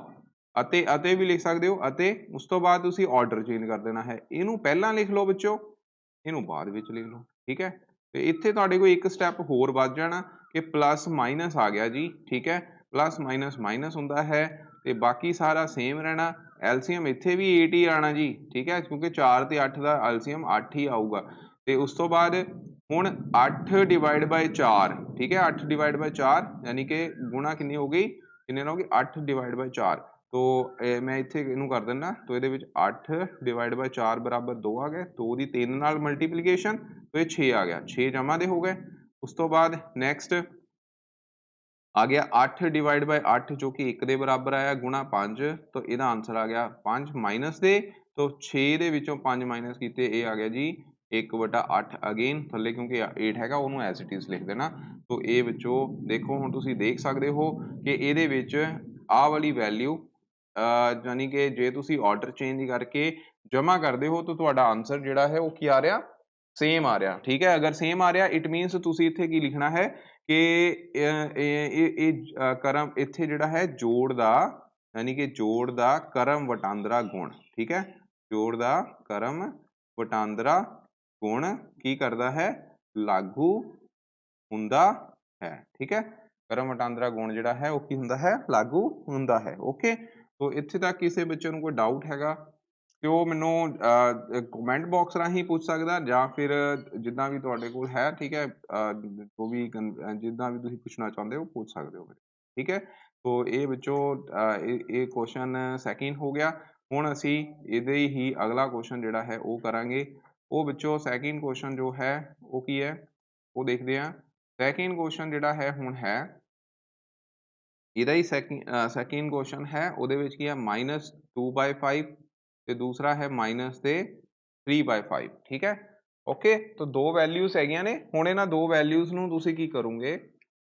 ਅਤੇ ਵੀ ਲਿਖ ਸਕਦੇ ਹੋ, ਅਤੇ ਉਸ ਤੋਂ ਬਾਅਦ ਤੁਸੀਂ ਆਰਡਰ ਚੇਂਜ ਕਰ ਦੇਣਾ ਹੈ। ਇਹਨੂੰ ਪਹਿਲਾਂ ਲਿਖ ਲਓ ਬੱਚੋ, ਇਹਨੂੰ ਬਾਅਦ ਵਿੱਚ ਲਿਖ ਲਓ, ਠੀਕ ਹੈ। ਤੇ ਇੱਥੇ ਤੁਹਾਡੇ ਕੋਲ ਇੱਕ ਸਟੈਪ ਹੋਰ ਵੱਧ ਜਾਣਾ ਕਿ ਪਲੱਸ ਮਾਈਨਸ ਆ ਗਿਆ ਜੀ, ਠੀਕ ਹੈ। ਪਲੱਸ ਮਾਈਨਸ ਮਾਈਨਸ ਹੁੰਦਾ ਹੈ ਤੇ ਬਾਕੀ ਸਾਰਾ ਸੇਮ ਰਹਿਣਾ। ਐਲਸੀਐਮ ਇੱਥੇ ਵੀ 8 ਹੀ ਆਣਾ ਜੀ, ਠੀਕ ਹੈ, ਕਿਉਂਕਿ 4 ਤੇ 8 ਦਾ ਐਲਸੀਐਮ 8 ਹੀ ਆਊਗਾ। ਤੇ ਉਸ ਤੋਂ ਬਾਅਦ ਹੁਣ 8 ਡਿਵਾਈਡ ਬਾਈ 4, ਠੀਕ ਹੈ, 8 ਡਿਵਾਈਡ ਬਾਈ 4 ਯਾਨੀ ਕਿ ਗੁਣਾ ਕਿੰਨੀ ਹੋ ਗਈ, ਕਿੰਨੇ ਹੋ ਗਈ 8 ਡਿਵਾਈਡ ਬਾਈ 4। तो मैं इत्थे इनू कर दिना, तो ये 8 डिवाइड बाय 4 बराबर 2 आ गए, 2 की 3 नाल मल्टीप्लीकेशन, तो ये 6 आ गया, 6 जमा दे हो गए। उस तो बाद नैक्सट आ गया 8 डिवाइड बाय 8 जो कि 1 के बराबर आया गुणा 5, तो इसका आंसर आ गया 5 माइनस दे तो 6 ਦੇ ਵਿੱਚੋਂ 5 ਮਾਈਨਸ ਕੀਤੇ ਇਹ ਆ ਗਿਆ ਜੀ 1/8 ਅਗੇਨ ਥੱਲੇ ਕਿਉਂਕਿ 8 ਹੈਗਾ ਉਹਨੂੰ ਐਜ਼ ਇਟ ਇਜ਼ ਲਿਖ ਦੇਣਾ। तो ਇਹ ਵਿੱਚੋਂ ਦੇਖੋ ਹੁਣ ਤੁਸੀਂ ਦੇਖ ਸਕਦੇ ਹੋ ਕਿ ਇਹਦੇ ਵਿੱਚ ਆਹ ਵਾਲੀ ਵੈਲਿਊ ਯਾਨੀ ਕਿ ਜੇ ਤੁਸੀਂ ਆਰਡਰ ਚੇਂਜ ਕਰਕੇ ਜਮਾ ਕਰਦੇ ਹੋ ਤਾਂ ਤੁਹਾਡਾ ਆਂਸਰ ਜਿਹੜਾ ਹੈ ਉਹ ਕੀ ਆ ਰਿਹਾ ਸੇਮ ਆ ਰਿਹਾ। ਠੀਕ ਹੈ, ਅਗਰ ਸੇਮ ਆ ਰਿਹਾ ਇਟ ਮੀਨਸ ਤੁਸੀਂ ਇੱਥੇ ਕੀ ਲਿਖਣਾ ਹੈ ਕਿ ਇਹ ਕਰਮ ਇੱਥੇ ਜਿਹੜਾ ਹੈ ਜੋੜ ਦਾ ਯਾਨੀ ਕਿ ਜੋੜ ਦਾ ਕਰਮ ਵਟਾਂਦਰਾ ਗੁਣ। ਠੀਕ ਹੈ, ਜੋੜ ਦਾ ਕਰਮ ਵਟਾਂਦਰਾ ਗੁਣ ਕੀ ਕਰਦਾ ਹੈ ਲਾਗੂ ਹੁੰਦਾ ਹੈ। ਠੀਕ ਹੈ, ਕਰਮ ਵਟਾਂਦਰਾ ਗੁਣ ਜਿਹੜਾ ਹੈ ਉਹ ਕੀ ਹੁੰਦਾ ਹੈ ਲਾਗੂ ਹੁੰਦਾ ਹੈ। ਓਕੇ, तो ਇੱਥੇ ਤੱਕ ਕਿਸੇ ਬੱਚੇ ਨੂੰ ਕੋਈ ਡਾਊਟ ਹੈਗਾ ਤੇ ਉਹ ਮੈਨੂੰ ਕਮੈਂਟ ਬਾਕਸ ਰਾਹੀਂ ਪੁੱਛ ਸਕਦਾ ਜਾਂ ਫਿਰ ਜਿੱਦਾਂ ਵੀ ਤੁਹਾਡੇ ਕੋਲ ਹੈ। ਠੀਕ ਹੈ, ਜੋ ਵੀ ਜਿੱਦਾਂ ਵੀ ਤੁਸੀਂ ਪੁੱਛਣਾ ਚਾਹੁੰਦੇ ਹੋ ਪੁੱਛ ਸਕਦੇ ਹੋ। ਠੀਕ ਹੈ, तो ਇਹ ਵਿੱਚੋਂ ਇਹ ਕੁਐਸਚਨ ਸੈਕਿੰਡ ਹੋ ਗਿਆ। ਹੁਣ ਅਸੀਂ ਇਹਦੇ ਹੀ ਅਗਲਾ ਕੁਐਸਚਨ ਜਿਹੜਾ ਹੈ ਉਹ ਕਰਾਂਗੇ। ਉਹ ਵਿੱਚੋਂ ਸੈਕਿੰਡ ਕੁਐਸਚਨ ਜੋ ਹੈ ਉਹ ਕੀ ਹੈ ਉਹ ਦੇਖਦੇ ਹਾਂ। ਸੈਕਿੰਡ ਕੁਐਸਚਨ ਜਿਹੜਾ ਹੈ ਹੁਣ ਹੈ ਇਹਦਾ ਹੀ ਸੈਕਿੰਡ ਕੁਐਸਚਨ ਹੈ ਉਹਦੇ ਵਿੱਚ ਕੀ ਹੈ -2/5 ਤੇ ਦੂਸਰਾ ਹੈ -3/5। ਠੀਕ ਹੈ, ਓਕੇ, ਤਾਂ ਦੋ ਵੈਲਿਊਜ਼ ਹੈਗੀਆਂ ਨੇ। ਹੁਣ ਇਹਨਾਂ ਦੋ ਵੈਲਿਊਜ਼ ਨੂੰ ਤੁਸੀਂ ਕੀ ਕਰੋਗੇ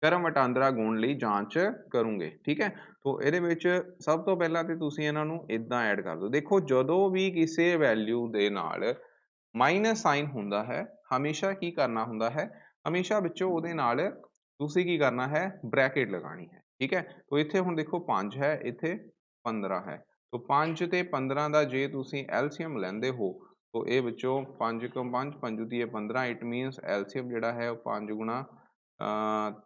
ਕਰਮ ਵਟਾਂਦਰਾ ਗੁਣ ਲਈ ਜਾਂਚ ਕਰੋਗੇ। ਠੀਕ ਹੈ, ਤਾਂ ਇਹਦੇ ਵਿੱਚ ਸਭ ਤੋਂ ਪਹਿਲਾਂ ਤੇ ਤੁਸੀਂ ਇਹਨਾਂ ਨੂੰ ਇਦਾਂ ਐਡ ਕਰ ਦਿਓ। ਦੇਖੋ ਜਦੋਂ ਵੀ ਕਿਸੇ ਵੈਲਿਊ ਦੇ ਨਾਲ ਮਾਈਨਸ ਸਾਈਨ ਹੁੰਦਾ ਹੈ ਹਮੇਸ਼ਾ ਕੀ ਕਰਨਾ ਹੁੰਦਾ ਹੈ ਹਮੇਸ਼ਾ ਵਿੱਚੋਂ ਉਹਦੇ ਨਾਲ ਤੁਸੀਂ ਕੀ ਕਰਨਾ ਹੈ ਬ੍ਰੈਕਟ ਲਗਾਣੀ ਹੈ। ਠੀਕ ਹੈ, ਤਾਂ ਇੱਥੇ ਹੁਣ ਦੇਖੋ 5 ਹੈ ਇੱਥੇ 15 ਹੈ, ਤਾਂ 5 ਤੇ 15 ਦਾ ਜੇ ਤੁਸੀਂ ਐਲਸੀਐਮ ਲੈਂਦੇ ਹੋ ਤਾਂ ਇਹ ਵਿੱਚੋਂ 5 × 5 5 15 ਇਟ ਮੀਨਸ ਐਲਸੀਐਮ ਜਿਹੜਾ ਹੈ ਉਹ 5 ਗੁਣਾ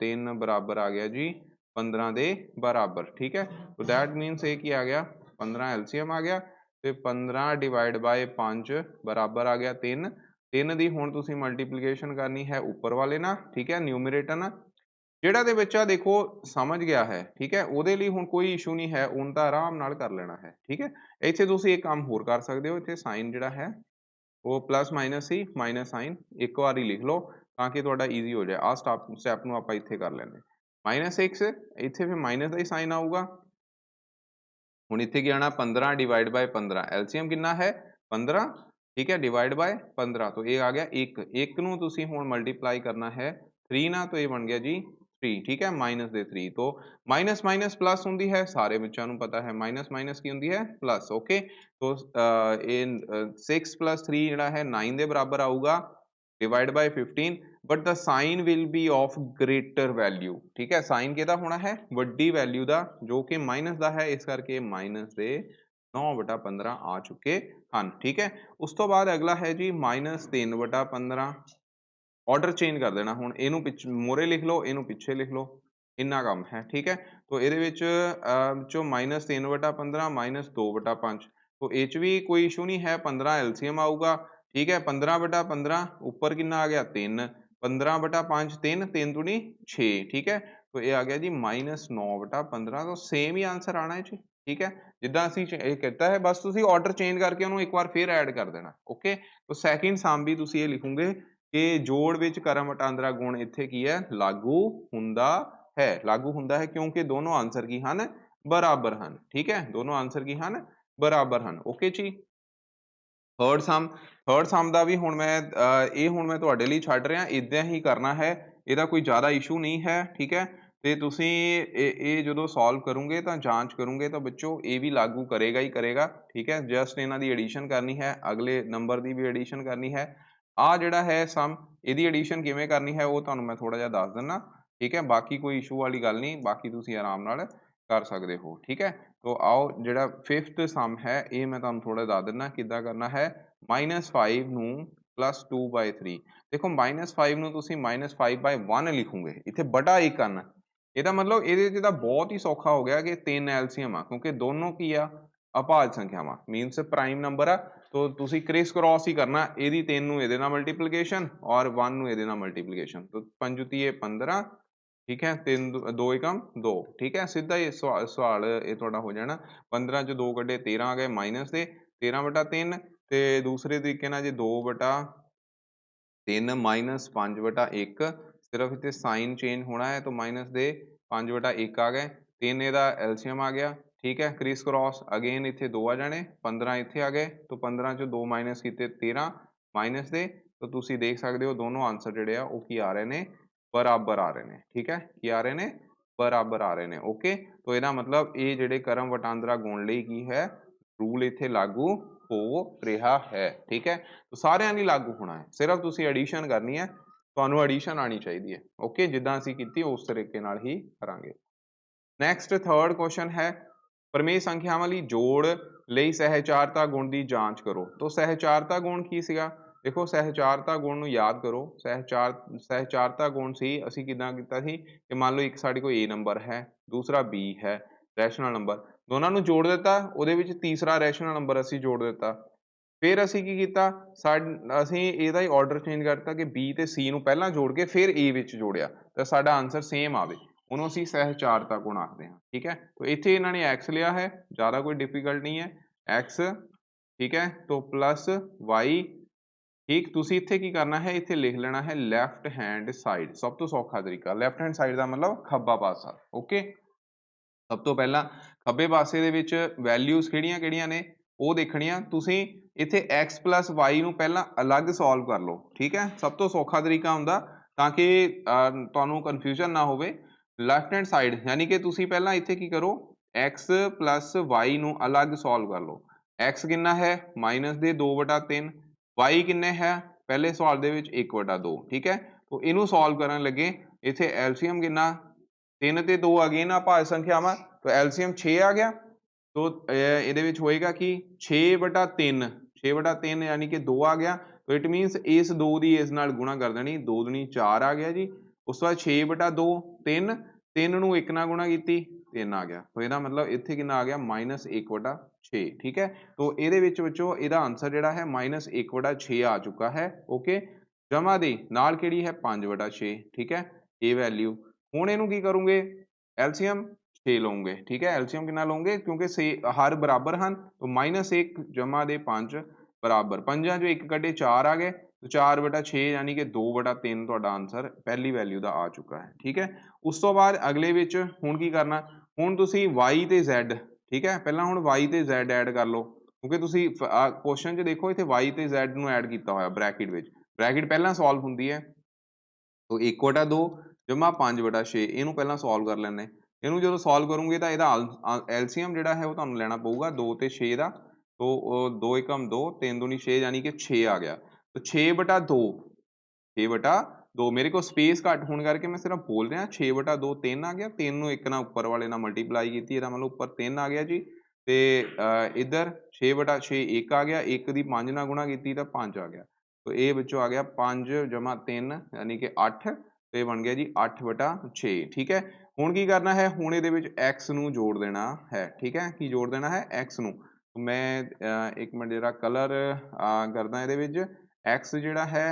3 ਬਰਾਬਰ ਆ ਗਿਆ ਜੀ 15 ਦੇ ਬਰਾਬਰ। ਠੀਕ ਹੈ, ਤਾਂ ਦੈਟ ਮੀਨਸ ਇਹ ਕੀ ਆ ਗਿਆ 15 ਐਲਸੀਐਮ ਆ ਗਿਆ ਤੇ 15 ਡਿਵਾਈਡ ਬਾਏ 5 ਬਰਾਬਰ ਆ ਗਿਆ 3। 3 ਦੀ ਹੁਣ ਤੁਸੀਂ ਮਲਟੀਪਲੀਕੇਸ਼ਨ ਕਰਨੀ ਹੈ ਉੱਪਰ ਵਾਲੇ ਨਾਲ। ਠੀਕ ਹੈ, ਨਿਊਮਰੇਟਰ ਨਾਲ ਜਿਹੜਾ ਦੇ ਬੱਚਾ ਦੇਖੋ ਸਮਝ ਗਿਆ ਹੈ। ਠੀਕ ਹੈ, ਉਹਦੇ ਲਈ ਹੁਣ ਕੋਈ ਇਸ਼ੂ ਨਹੀਂ ਹੈ, ਉਹਨ ਤਾਂ ਆਰਾਮ ਨਾਲ ਕਰ ਲੈਣਾ ਹੈ। ਠੀਕ ਹੈ, ਇੱਥੇ ਤੁਸੀਂ ਇੱਕ ਕੰਮ ਹੋਰ ਕਰ ਸਕਦੇ ਹੋ। ਇੱਥੇ ਸਾਈਨ ਜਿਹੜਾ ਹੈ ਉਹ ਪਲੱਸ ਮਾਈਨਸ ਸੀ ਮਾਈਨਸ ਸਾਈਨ ਇੱਕ ਵਾਰੀ ਲਿਖ ਲਓ ਤਾਂ ਕਿ ਤੁਹਾਡਾ ਈਜ਼ੀ ਹੋ ਜਾਏ। ਆਹ ਸਟੈਪ ਨੂੰ ਆਪਾਂ ਇੱਥੇ ਕਰ ਲੈਂਦੇ -x ਇੱਥੇ ਫਿਰ ਮਾਈਨਸ ਦਾ ਹੀ ਸਾਈਨ ਆਊਗਾ। ਹੁਣ ਇੱਥੇ ਕੀ ਆਣਾ 15 ਡਿਵਾਈਡ ਬਾਏ 15 ਐਲਸੀਐਮ ਕਿੰਨਾ ਹੈ 15। ਠੀਕ ਹੈ, ਡਿਵਾਈਡ ਬਾਏ 15 ਤੋਂ ਇਹ ਆ ਗਿਆ 1। 1 ਨੂੰ ਤੁਸੀਂ ਹੁਣ ਮਲਟੀਪਲਾਈ ਕਰਨਾ ਹੈ 3 ਨਾਲ ਤਾਂ ਇਹ ਬਣ ਗਿਆ ਜੀ 3। ਠੀਕ ਹੈ, ਮਾਈਨਸ ਦੇ 3 ਤੋਂ ਮਾਈਨਸ ਮਾਈਨਸ ਪਲੱਸ ਹੁੰਦੀ ਹੈ ਸਾਰੇ ਬੱਚਿਆਂ ਨੂੰ ਪਤਾ ਹੈ ਮਾਈਨਸ ਮਾਈਨਸ ਕੀ ਹੁੰਦੀ ਹੈ ਪਲੱਸ। ਓਕੇ, तो ਇਹ 6 + 3 ਜਿਹੜਾ ਹੈ 9 ਦੇ ਬਰਾਬਰ ਆਊਗਾ ਡਿਵਾਈਡ ਬਾਏ 15 ਬਟ ਦਾ sign will be of greater value. ਠੀਕ ਹੈ, ਸਾਈਨ ਕਿਹਦਾ ਹੋਣਾ ਹੈ ਵੱਡੀ ਵੈਲਿਊ ਦਾ ਜੋ ਕਿ ਮਾਈਨਸ ਦਾ ਹੈ ਇਸ ਕਰਕੇ ਮਾਈਨਸ ਦੇ 9/15 ਆ ਚੁੱਕੇ ਹਨ। ਠੀਕ ਹੈ, ਉਸ ਤੋਂ ਬਾਅਦ ਅਗਲਾ ਹੈ ਜੀ -3/15। ਆਰਡਰ ਚੇਂਜ ਕਰ ਦੇਣਾ ਹੁਣ ਇਹਨੂੰ ਮੋਰੇ ਲਿਖ ਲਓ ਇਹਨੂੰ ਪਿੱਛੇ ਲਿਖ ਲਓ ਇੰਨਾ ਕੰਮ ਹੈ। ਠੀਕ ਹੈ, ਤਾਂ ਇਹਦੇ ਵਿੱਚ ਚੋਂ -3/15 -2/5 तो ਇਹ 'ਚ ਵੀ ਕੋਈ ਇਸ਼ੂ ਨਹੀਂ ਹੈ 15 ਐਲਸੀਐਮ ਆਊਗਾ। ਠੀਕ ਹੈ, 15/15 ਉੱਪਰ ਕਿੰਨਾ ਆ ਗਿਆ 3 15/5 3 3 ਦੂਣੀ 6। ਠੀਕ ਹੈ, ਤਾਂ ਇਹ ਆ ਗਿਆ ਜੀ -9/15 ਤੋਂ ਸੇਮ ਹੀ ਆਂਸਰ ਆਣਾ ਹੈ ਜੀ। ਠੀਕ ਹੈ, ਜਿੱਦਾਂ ਅਸੀਂ ਇਹ ਕੀਤਾ ਹੈ ਬਸ ਤੁਸੀਂ ਆਰਡਰ ਚੇਂਜ ਕਰਕੇ ਉਹਨੂੰ ਇੱਕ ਵਾਰ ਫਿਰ ਐਡ ਕਰ ਦੇਣਾ। ਓਕੇ, ਤਾਂ ਸੈਕਿੰਡ ਸਮ ਵੀ ਤੁਸੀਂ ਇਹ ਲਿਖੋਗੇ ਕਿ ਜੋੜ ਵਿੱਚ ਕਰਮ ਵਟਾਂਦਰਾ ਗੁਣ ਇੱਥੇ ਕੀ ਹੈ ਲਾਗੂ ਹੁੰਦਾ ਹੈ। ਲਾਗੂ ਹੁੰਦਾ ਹੈ ਕਿਉਂਕਿ ਦੋਨੋਂ ਆਂਸਰ ਕੀ ਹਨ ਬਰਾਬਰ ਹਨ। ਠੀਕ ਹੈ, ਦੋਨੋਂ ਆਂਸਰ ਕੀ ਹਨ ਬਰਾਬਰ ਹਨ। ਓਕੇ ਜੀ, ਥਰਡ ਸਮ ਦਾ ਵੀ ਹੁਣ ਮੈਂ ਤੁਹਾਡੇ ਲਈ ਛੱਡ ਰਿਹਾ ਇਦਾਂ ਹੀ ਕਰਨਾ ਹੈ ਇਹਦਾ ਕੋਈ ਜ਼ਿਆਦਾ ਇਸ਼ੂ ਨਹੀਂ ਹੈ। ਠੀਕ ਹੈ, ਤੇ ਤੁਸੀਂ ਇਹ ਜਦੋਂ ਸੋਲਵ ਕਰੋਗੇ ਤਾਂ ਜਾਂਚ ਕਰੋਗੇ ਤਾਂ ਬੱਚੋ ਇਹ ਵੀ ਲਾਗੂ ਕਰੇਗਾ ਹੀ ਕਰੇਗਾ। ਠੀਕ ਹੈ, ਜਸਟ ਇਹਨਾਂ ਦੀ ਐਡੀਸ਼ਨ ਕਰਨੀ ਹੈ ਅਗਲੇ ਨੰਬਰ ਦੀ ਵੀ ਐਡੀਸ਼ਨ ਕਰਨੀ ਹੈ। ਆਹ ਜਿਹੜਾ ਹੈ ਸਮ ਇਹਦੀ ਐਡੀਸ਼ਨ ਕਿਵੇਂ ਕਰਨੀ ਹੈ ਉਹ ਤੁਹਾਨੂੰ ਮੈਂ ਥੋੜਾ ਜਿਹਾ ਦੱਸ ਦਿੰਦਾ। ਠੀਕ ਹੈ, ਬਾਕੀ ਕੋਈ ਇਸ਼ੂ ਵਾਲੀ ਗੱਲ ਨਹੀਂ, ਬਾਕੀ ਤੁਸੀਂ ਆਰਾਮ ਨਾਲ ਕਰ ਸਕਦੇ ਹੋ। ਠੀਕ ਹੈ, ਤਾਂ ਆਓ ਜਿਹੜਾ ਫਿਫਥ ਸਮ ਹੈ ਇਹ ਮੈਂ ਤੁਹਾਨੂੰ ਥੋੜਾ ਦੱਸ ਦਿੰਦਾ ਕਿੱਦਾਂ ਕਰਨਾ ਹੈ। -5 ਨੂੰ +2/3 ਦੇਖੋ -5 ਨੂੰ ਤੁਸੀਂ -5/1 ਲਿਖੋਗੇ ਇੱਥੇ ਬਟਾ 1 ਕਰਨਾ। ਇਹਦਾ ਮਤਲਬ ਇਹਦੇ 'ਚ ਤਾਂ ਬਹੁਤ ਹੀ ਸੌਖਾ ਹੋ ਗਿਆ ਕਿ 3 ਐਲਸੀਐਮ ਆ ਕਿਉਂਕਿ ਦੋਨੋਂ ਕੀ ਆ ਅਭਾਜ ਸੰਖਿਆਵਾਂ ਮੀਨਸ ਪ੍ਰਾਈਮ ਨੰਬਰ ਆ। ਤਾਂ ਤੁਸੀਂ ਕ੍ਰਿਸ ਕ੍ਰੋਸ ਹੀ ਕਰਨਾ ਇਹਦੀ 3 ਨੂੰ ਇਹਦੇ ਨਾਲ ਮਲਟੀਪਲੀਕੇਸ਼ਨ ਔਰ 1 ਨੂੰ ਇਹਦੇ ਨਾਲ ਮਲਟੀਪਲੀਕੇਸ਼ਨ ਤਾਂ 5×3 15। ਠੀਕ ਹੈ, 3 2 ਏਕਮ 2। ਠੀਕ ਹੈ, ਸਿੱਧਾ ਹੀ ਸਵਾਲ ਇਹ ਤੁਹਾਡਾ ਹੋ ਜਾਣਾ 15 'ਚ 2 ਕੱਢੇ 13 ਆ ਗਏ ਮਾਈਨਸ ਦੇ 13/3 ਤੇ ਦੂਸਰੇ ਤਰੀਕੇ ਨਾਲ ਜੇ 2/3 -5/1 ਸਿਰਫ ਇੱਥੇ ਸਾਈਨ ਚੇਂਜ ਹੋਣਾ ਹੈ ਤਾਂ ਮਾਈਨਸ ਦੇ 5/1 ਆ ਗਏ 3 ਇਹਦਾ ਐਲਸੀਐਮ ਆ ਗਿਆ ठीक है क्रिस क्रॉस अगेन इतने 2 आ जाने 15 इतने आ गए तो 15 चो 2 माइनस किए 13 माइनस दे तो तुसी देख सकते हो दोनों आंसर जिहड़े आ वो की आ रहे ने बराबर आ रहे ने ठीक है की आ रहे ने बराबर आ रहे ने ओके तो इहदा मतलब ये जिहड़े क्रम वटांदरा गुण लई की है रूल इत्थे लागू हो रहा है ठीक है तो सारिਆਂ ਲਈ लागू होना है सिर्फ तुसी एडिशन करनी है ਤੁਹਾਨੂੰ एडिशन आनी चाहिए ओके जिद्दां असीं कीती उस तरीके नाल ही करांगे नैक्सट थर्ड क्वेश्चन है प्रमेय संख्यावां लई जोड़ लई सहचारता गुण की जांच करो तो सहचारता गुण की सीगा देखो सहचारता गुण नूं याद करो सहचारता गुण सी असीं किदां कीता सी कि मान लो एक साडे कोल A नंबर है दूसरा B है रैशनल नंबर दोनों नूं जोड़ दिता उहदे विच तीसरा रैशनल नंबर असीं जोड़ दिता फिर असीं की कीता असीं इहदा ही ऑर्डर चेंज करता कि B ते C नूं पहलां जोड़ के फिर A विच जोड़िया तो साडा आंसर सेम आवे उन्होंने असीं सहचारता गुण आखते हैं ठीक है तो इत्थे इन्होंने एक्स लिया है ज़्यादा कोई डिफिकल्ट नहीं है एक्स ठीक है तो प्लस वाई ठीक तुसी इत्थे की करना है इत्थे लिख लेना है लैफ्ट हैंड साइड सब तो सौखा तरीका लैफ्ट हैंड साइड का मतलब खब्बा पासा ओके सब तो पहला खब्बे पासे दे विच वैल्यूज किहड़ियां ने वो देखणियां तुसी इत्थे x प्लस वाई नूं पहला अलग सॉल्व कर लो ठीक है सब तो सौखा तरीका हुंदा ताकि तुहानूं कन्फ्यूजन ना होवे लैफ्ट हैंड साइड यानी कि तुसी पहला इत्थे की करो x प्लस वाई नूं अलग सॉल्व कर लो x कितना है माइनस दे 2/3 y किन्ने है पहले सवाल दे विच 1/2 ठीक है तो इनू सॉल्व करन लगे इत्थे एलसीएम कितना 3 ते 2 आ गए ना भाज्य संख्यावां तो एलसीएम 6 आ गया तो ਇਹਦੇ ਵਿੱਚ ਹੋਏਗਾ ਕਿ 6/3 6/3 यानी कि 2 आ गया तो इट मीनस इस 2 ਦੀ ਇਸ ਨਾਲ ਗੁਣਾ ਕਰ ਦੇਣੀ 2 दूनी 4 आ गया जी ਉਸ ਤੋਂ ਬਾਅਦ 6/2 3 3 ਨੂੰ 1 ਨਾਲ ਗੁਣਾ ਕੀਤੀ 3 ਆ ਗਿਆ तो ਇਹਦਾ मतलब ਇੱਥੇ ਕਿੰਨਾ ਆ ਗਿਆ -1/6 ठीक है तो ਇਹਦੇ ਵਿੱਚ ਬੱਚੋ ਇਹਦਾ ਆਨਸਰ ਜਿਹੜਾ ਹੈ -1/6 ਆ ਚੁੱਕਾ ਹੈ ਓਕੇ ਜਮਾ ਦੇ ਨਾਲ ਕਿਹੜੀ ਹੈ 5/6 ठीक है ਇਹ ਵੈਲਿਊ ਹੁਣ ਇਹਨੂੰ ਕੀ ਕਰੋਗੇ एलसीएम 6 लओगे ठीक है एलसीएम कितना लओगे क्योंकि से हर बराबर हैं तो -1 जमा दे 5 बराबर 5 जो 1 कटे 4 आ गए तो 4/6 यानी कि 2/3 तुहाडा आंसर पहली वैल्यू का आ चुका है ठीक है उस तो बाद अगले विच हुण की करना हुण तुसी y ते z ठीक है पहला हुण y ते z ऐड कर लो क्योंकि तुसी क्वेश्चन च देखो इत्थे y ते z नूं ऐड कीता होया ब्रैकेट विच ब्रैकेट पहला सॉल्व हुंदी है तो 1/2 जमा 5/6 ਇਹਨੂੰ ਪਹਿਲਾਂ ਸੋਲਵ ਕਰ ਲੈਣੇ ਇਹਨੂੰ ਜਦੋਂ ਸੋਲਵ ਕਰੋਗੇ ਤਾਂ ਇਹਦਾ ਐਲਸੀਐਮ ਜਿਹੜਾ ਹੈ ਉਹ ਤੁਹਾਨੂੰ ਲੈਣਾ ਪਊਗਾ 2 ਤੇ 6 ਦਾ तो 2 एकम 2 3 दूनी 6 यानी कि 6 आ गया तो 6/2 6/2 मेरे को स्पेस घट होने करके मैं सिर्फ बोल रहा 6/2 3 आ गया 3 ਨੂੰ 1 ਨਾਲ ਉੱਪਰ ਵਾਲੇ ਨਾਲ ਮਲਟੀਪਲਾਈ ਕੀਤੀ ਇਹਦਾ ਮਤਲਬ ਉੱਪਰ 3 ਆ ਗਿਆ ਜੀ ਤੇ इधर 6/6 1 आ गया 1 ਦੀ 5 ਨਾਲ ਗੁਣਾ ਕੀਤੀ ਤਾਂ 5 आ गया तो ਇਹ ਵਿੱਚੋਂ ਆ ਗਿਆ 5 ਜਮਾ 3 यानी कि 8 ਤੇ ਬਣ ਗਿਆ ਜੀ 8/6 ठीक है ਹੁਣ ਕੀ ਕਰਨਾ ਹੈ ਹੁਣ ਇਹਦੇ ਵਿੱਚ x ਨੂੰ ਜੋੜ ਦੇਣਾ ਹੈ ਠੀਕ ਹੈ ਕੀ ਜੋੜ ਦੇਣਾ ਹੈ x ਨੂੰ ਮੈਂ ਇੱਕ ਮਿੰਟ ਜਰਾ ਕਲਰ ਕਰਦਾ ਇਹਦੇ ਵਿੱਚ x ਜਿਹੜਾ ਹੈ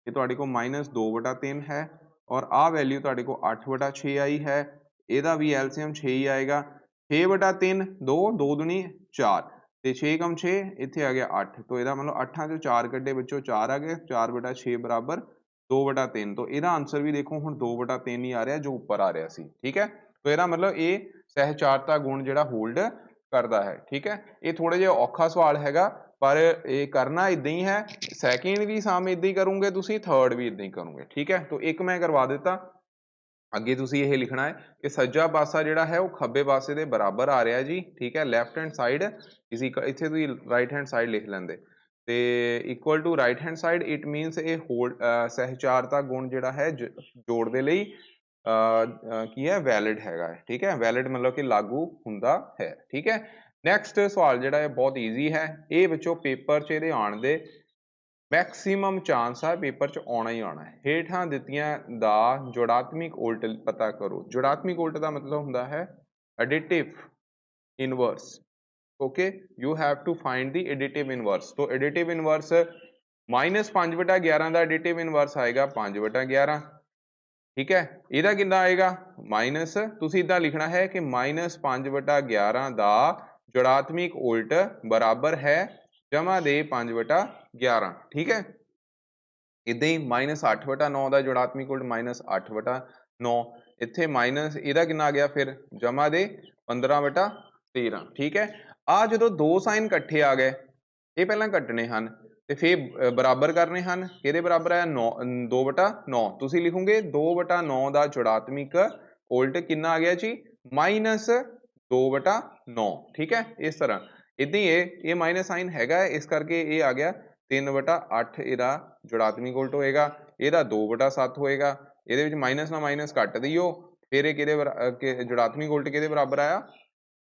ਇਹ ਤੁਹਾਡੇ ਕੋਲ -2/3 ਹੈ ਔਰ ਆਹ ਵੈਲਿਊ ਤੁਹਾਡੇ ਕੋਲ 8/6 ਆਈ ਹੈ ਇਹਦਾ ਵੀ ਐਲਸੀਐਮ 6 ਹੀ ਆਏਗਾ 6/3 2 2 दूनी 4 ਤੇ 6 ਕਮ 6 ਇੱਥੇ ਆ ਗਿਆ 8 तो ਇਹਦਾ ਮਤਲਬ 8 ਚੋਂ 4 ਕੱਢੇ ਵਿੱਚੋਂ 4 ਆ ਗਏ 4/6 ਬਰਾबर 2/3 तो ਇਹਦਾ ਆਨਸਰ ਵੀ ਦੇਖੋ ਹੁਣ 2/3 ਹੀ ਆ ਰਿਹਾ ਜੋ ਉੱਪਰ ਆ ਰਿਹਾ ਸੀ ਠੀਕ ਹੈ तो ਇਹਦਾ ਮਤਲਬ ਇਹ ਸਹਿਚਾਰਤਾ ਗੁਣ ਜਿਹੜਾ ਹੋਲਡ ਕਰਦਾ ਹੈ ਠੀਕ ਹੈ ਇਹ ਥੋੜਾ ਜਿਹਾ ਔਖਾ ਸਵਾਲ ਹੈਗਾ ਪਰ ਇਹ ਕਰਨਾ ਇਦਾਂ ਹੀ ਹੈ ਸੈਕਿੰਡ ਵੀ ਸਾਮ ਇਦਾਂ ਹੀ ਕਰੋਗੇ ਤੁਸੀਂ ਥਰਡ ਵੀ ਇਦਾਂ ਹੀ ਕਰੋਗੇ ਠੀਕ ਹੈ तो ਇੱਕ ਮੈਂ ਕਰਵਾ ਦਿੱਤਾ ਅੱਗੇ ਤੁਸੀਂ ਇਹ ਲਿਖਣਾ ਹੈ ਕਿ ਸੱਜਾ ਪਾਸਾ ਜਿਹੜਾ ਹੈ ਉਹ ਖੱਬੇ ਪਾਸੇ ਦੇ ਬਰਾਬਰ ਆ ਰਿਹਾ ਜੀ ਠੀਕ ਹੈ ਲੈਫਟ ਹੈਂਡ ਸਾਈਡ ਇਸੀ ਇੱਥੇ ਤੁਸੀਂ ਰਾਈਟ ਹੈਂਡ ਸਾਈਡ ਲਿਖ ਲੈਂਦੇ ਤੇ equal to right hand side it means ਇਹ ਹੋਲਡ ਸਹਿਚਾਰਤਾ ਗੁਣ ਜਿਹੜਾ ਹੈ ਜੋੜ ਦੇ ਲਈ ਕੀ ਹੈ ਵੈਲਿਡ ਹੈਗਾ ਹੈ ਠੀਕ ਹੈ ਵੈਲਿਡ ਮਤਲਬ ਕਿ ਲਾਗੂ ਹੁੰਦਾ ਹੈ ਠੀਕ ਹੈ ਨੈਕਸਟ ਸਵਾਲ ਜਿਹੜਾ ਹੈ ਬਹੁਤ ਈਜ਼ੀ ਹੈ ਇਹ ਬੱਚੋ ਪੇਪਰ 'ਚ ਇਹਦੇ ਆਉਣ ਦੇ मैक्सिमम चांस है पेपर च आना ही आना है हेठां दित्तियां दा जोड़ात्मक उल्ट पता करो जोड़ात्मक उल्ट का मतलब हुंदा है additive inverse okay you have to find the additive inverse तो एडिटिव इनवर्स -5/11 का एडिटिव इनवर्स आएगा 5/11 ठीक है इहदा कितना आएगा माइनस तुसीं इदां लिखना है कि -5/11 का जोड़ात्मक उल्ट बराबर है जमा दे 5/11 ठीक है इदां ही -8/9 का जोड़ात्मक उल्ट -8/9 इत्थे माइनस इहदा कितना आ गया फिर जमा दे 15/9 13 ठीक है। ਆ ਜਦੋਂ ਦੋ ਸਾਈਨ ਇਕੱਠੇ ਆ ਗਏ ਇਹ ਪਹਿਲਾਂ ਕੱਟਣੇ ਹਨ ਤੇ ਫਿਰ ਬਰਾਬਰ ਕਰਨੇ ਹਨ। ਕਿਹਦੇ ਬਰਾਬਰ ਹੈ 9 2/9 ਤੁਸੀਂ ਲਿਖੋਗੇ 2/9 ਦਾ ਜੁੜਾਤਮਿਕ ਉਲਟ ਕਿੰਨਾ ਆ ਗਿਆ ਜੀ -2/9 ਠੀਕ ਹੈ। ਇਸ ਤਰ੍ਹਾਂ ਇਦਾਂ ਹੀ ਇਹ ਮਾਈਨਸ ਸਾਈਨ ਹੈਗਾ ਇਸ ਕਰਕੇ ਇਹ ਆ ਗਿਆ 3/8 ਇਹਦਾ ਜੁੜਾਤਮਿਕ ਉਲਟ ਹੋਏਗਾ। ਇਹਦਾ 2/7 ਹੋਏਗਾ। ਇਹਦੇ ਵਿੱਚ ਮਾਈਨਸ ਨਾਲ ਮਾਈਨਸ ਕੱਟ ਦਿਓ ਫਿਰ ਇਹ ਕਿਹਦੇ ਜੁੜਾਤਮਿਕ ਉਲਟ ਕਿਹਦੇ ਬਰਾਬਰ ਆਇਆ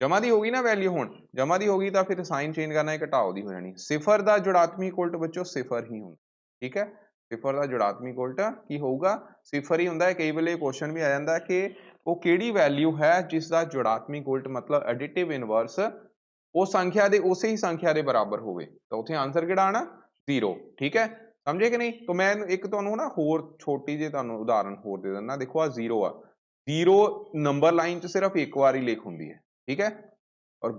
ਜਮਾ ਦੀ ਹੋਗੀ ਨਾ ਵੈਲਿਊ। ਹੁਣ ਜਮਾ ਦੀ ਹੋਗੀ ਤਾਂ ਫਿਰ ਸਾਈਨ ਚੇਂਜ ਕਰਨਾ ਘਟਾਓ ਦੀ ਹੋ ਜਾਣੀ। ਸਿਫਰ ਦਾ ਜੁੜਾਤਮਿਕ ਉਲਟ ਬੱਚੋ ਸਿਫਰ ਹੀ ਹੁੰਦਾ ਠੀਕ ਹੈ। ਸਿਫਰ ਦਾ ਜੁੜਾਤਮਿਕ ਉਲਟ ਕੀ ਹੋਊਗਾ ਸਿਫਰ ਹੀ ਹੁੰਦਾ ਹੈ। ਕਈ ਵੇਲੇ ਕੁਐਸਚਨ ਵੀ ਆ ਜਾਂਦਾ ਕਿ ਉਹ ਕਿਹੜੀ ਵੈਲਿਊ ਹੈ ਜਿਸ ਦਾ ਜੁੜਾਤਮਿਕ ਉਲਟ ਮਤਲਬ ਐਡੀਟਿਵ ਇਨਵਰਸ ਉਹ ਸੰਖਿਆ ਦੇ ਉਸੇ ਹੀ ਸੰਖਿਆ ਦੇ ਬਰਾਬਰ ਹੋਵੇ ਤਾਂ ਉੱਥੇ ਆਨਸਰ ਕਿਹੜਾ ਆਣਾ 0 ਠੀਕ ਹੈ। ਸਮਝੇ ਕਿ ਨਹੀਂ। ਤਾਂ ਮੈਂ ਇੱਕ ਤੁਹਾਨੂੰ ਨਾ ਹੋਰ ਛੋਟੀ ਜਿਹੀ ਤੁਹਾਨੂੰ ਉਦਾਹਰਨ ਹੋਰ ਦੇ ਦਿੰਦਾ। ਦੇਖੋ ਆ 0 ਆ 0 ਨੰਬਰ ਲਾਈਨ 'ਚ ਸਿਰਫ ਇੱਕ ਵਾਰੀ ਲਿਖ ਹੁੰਦੀ ਹੈ ठीक है। और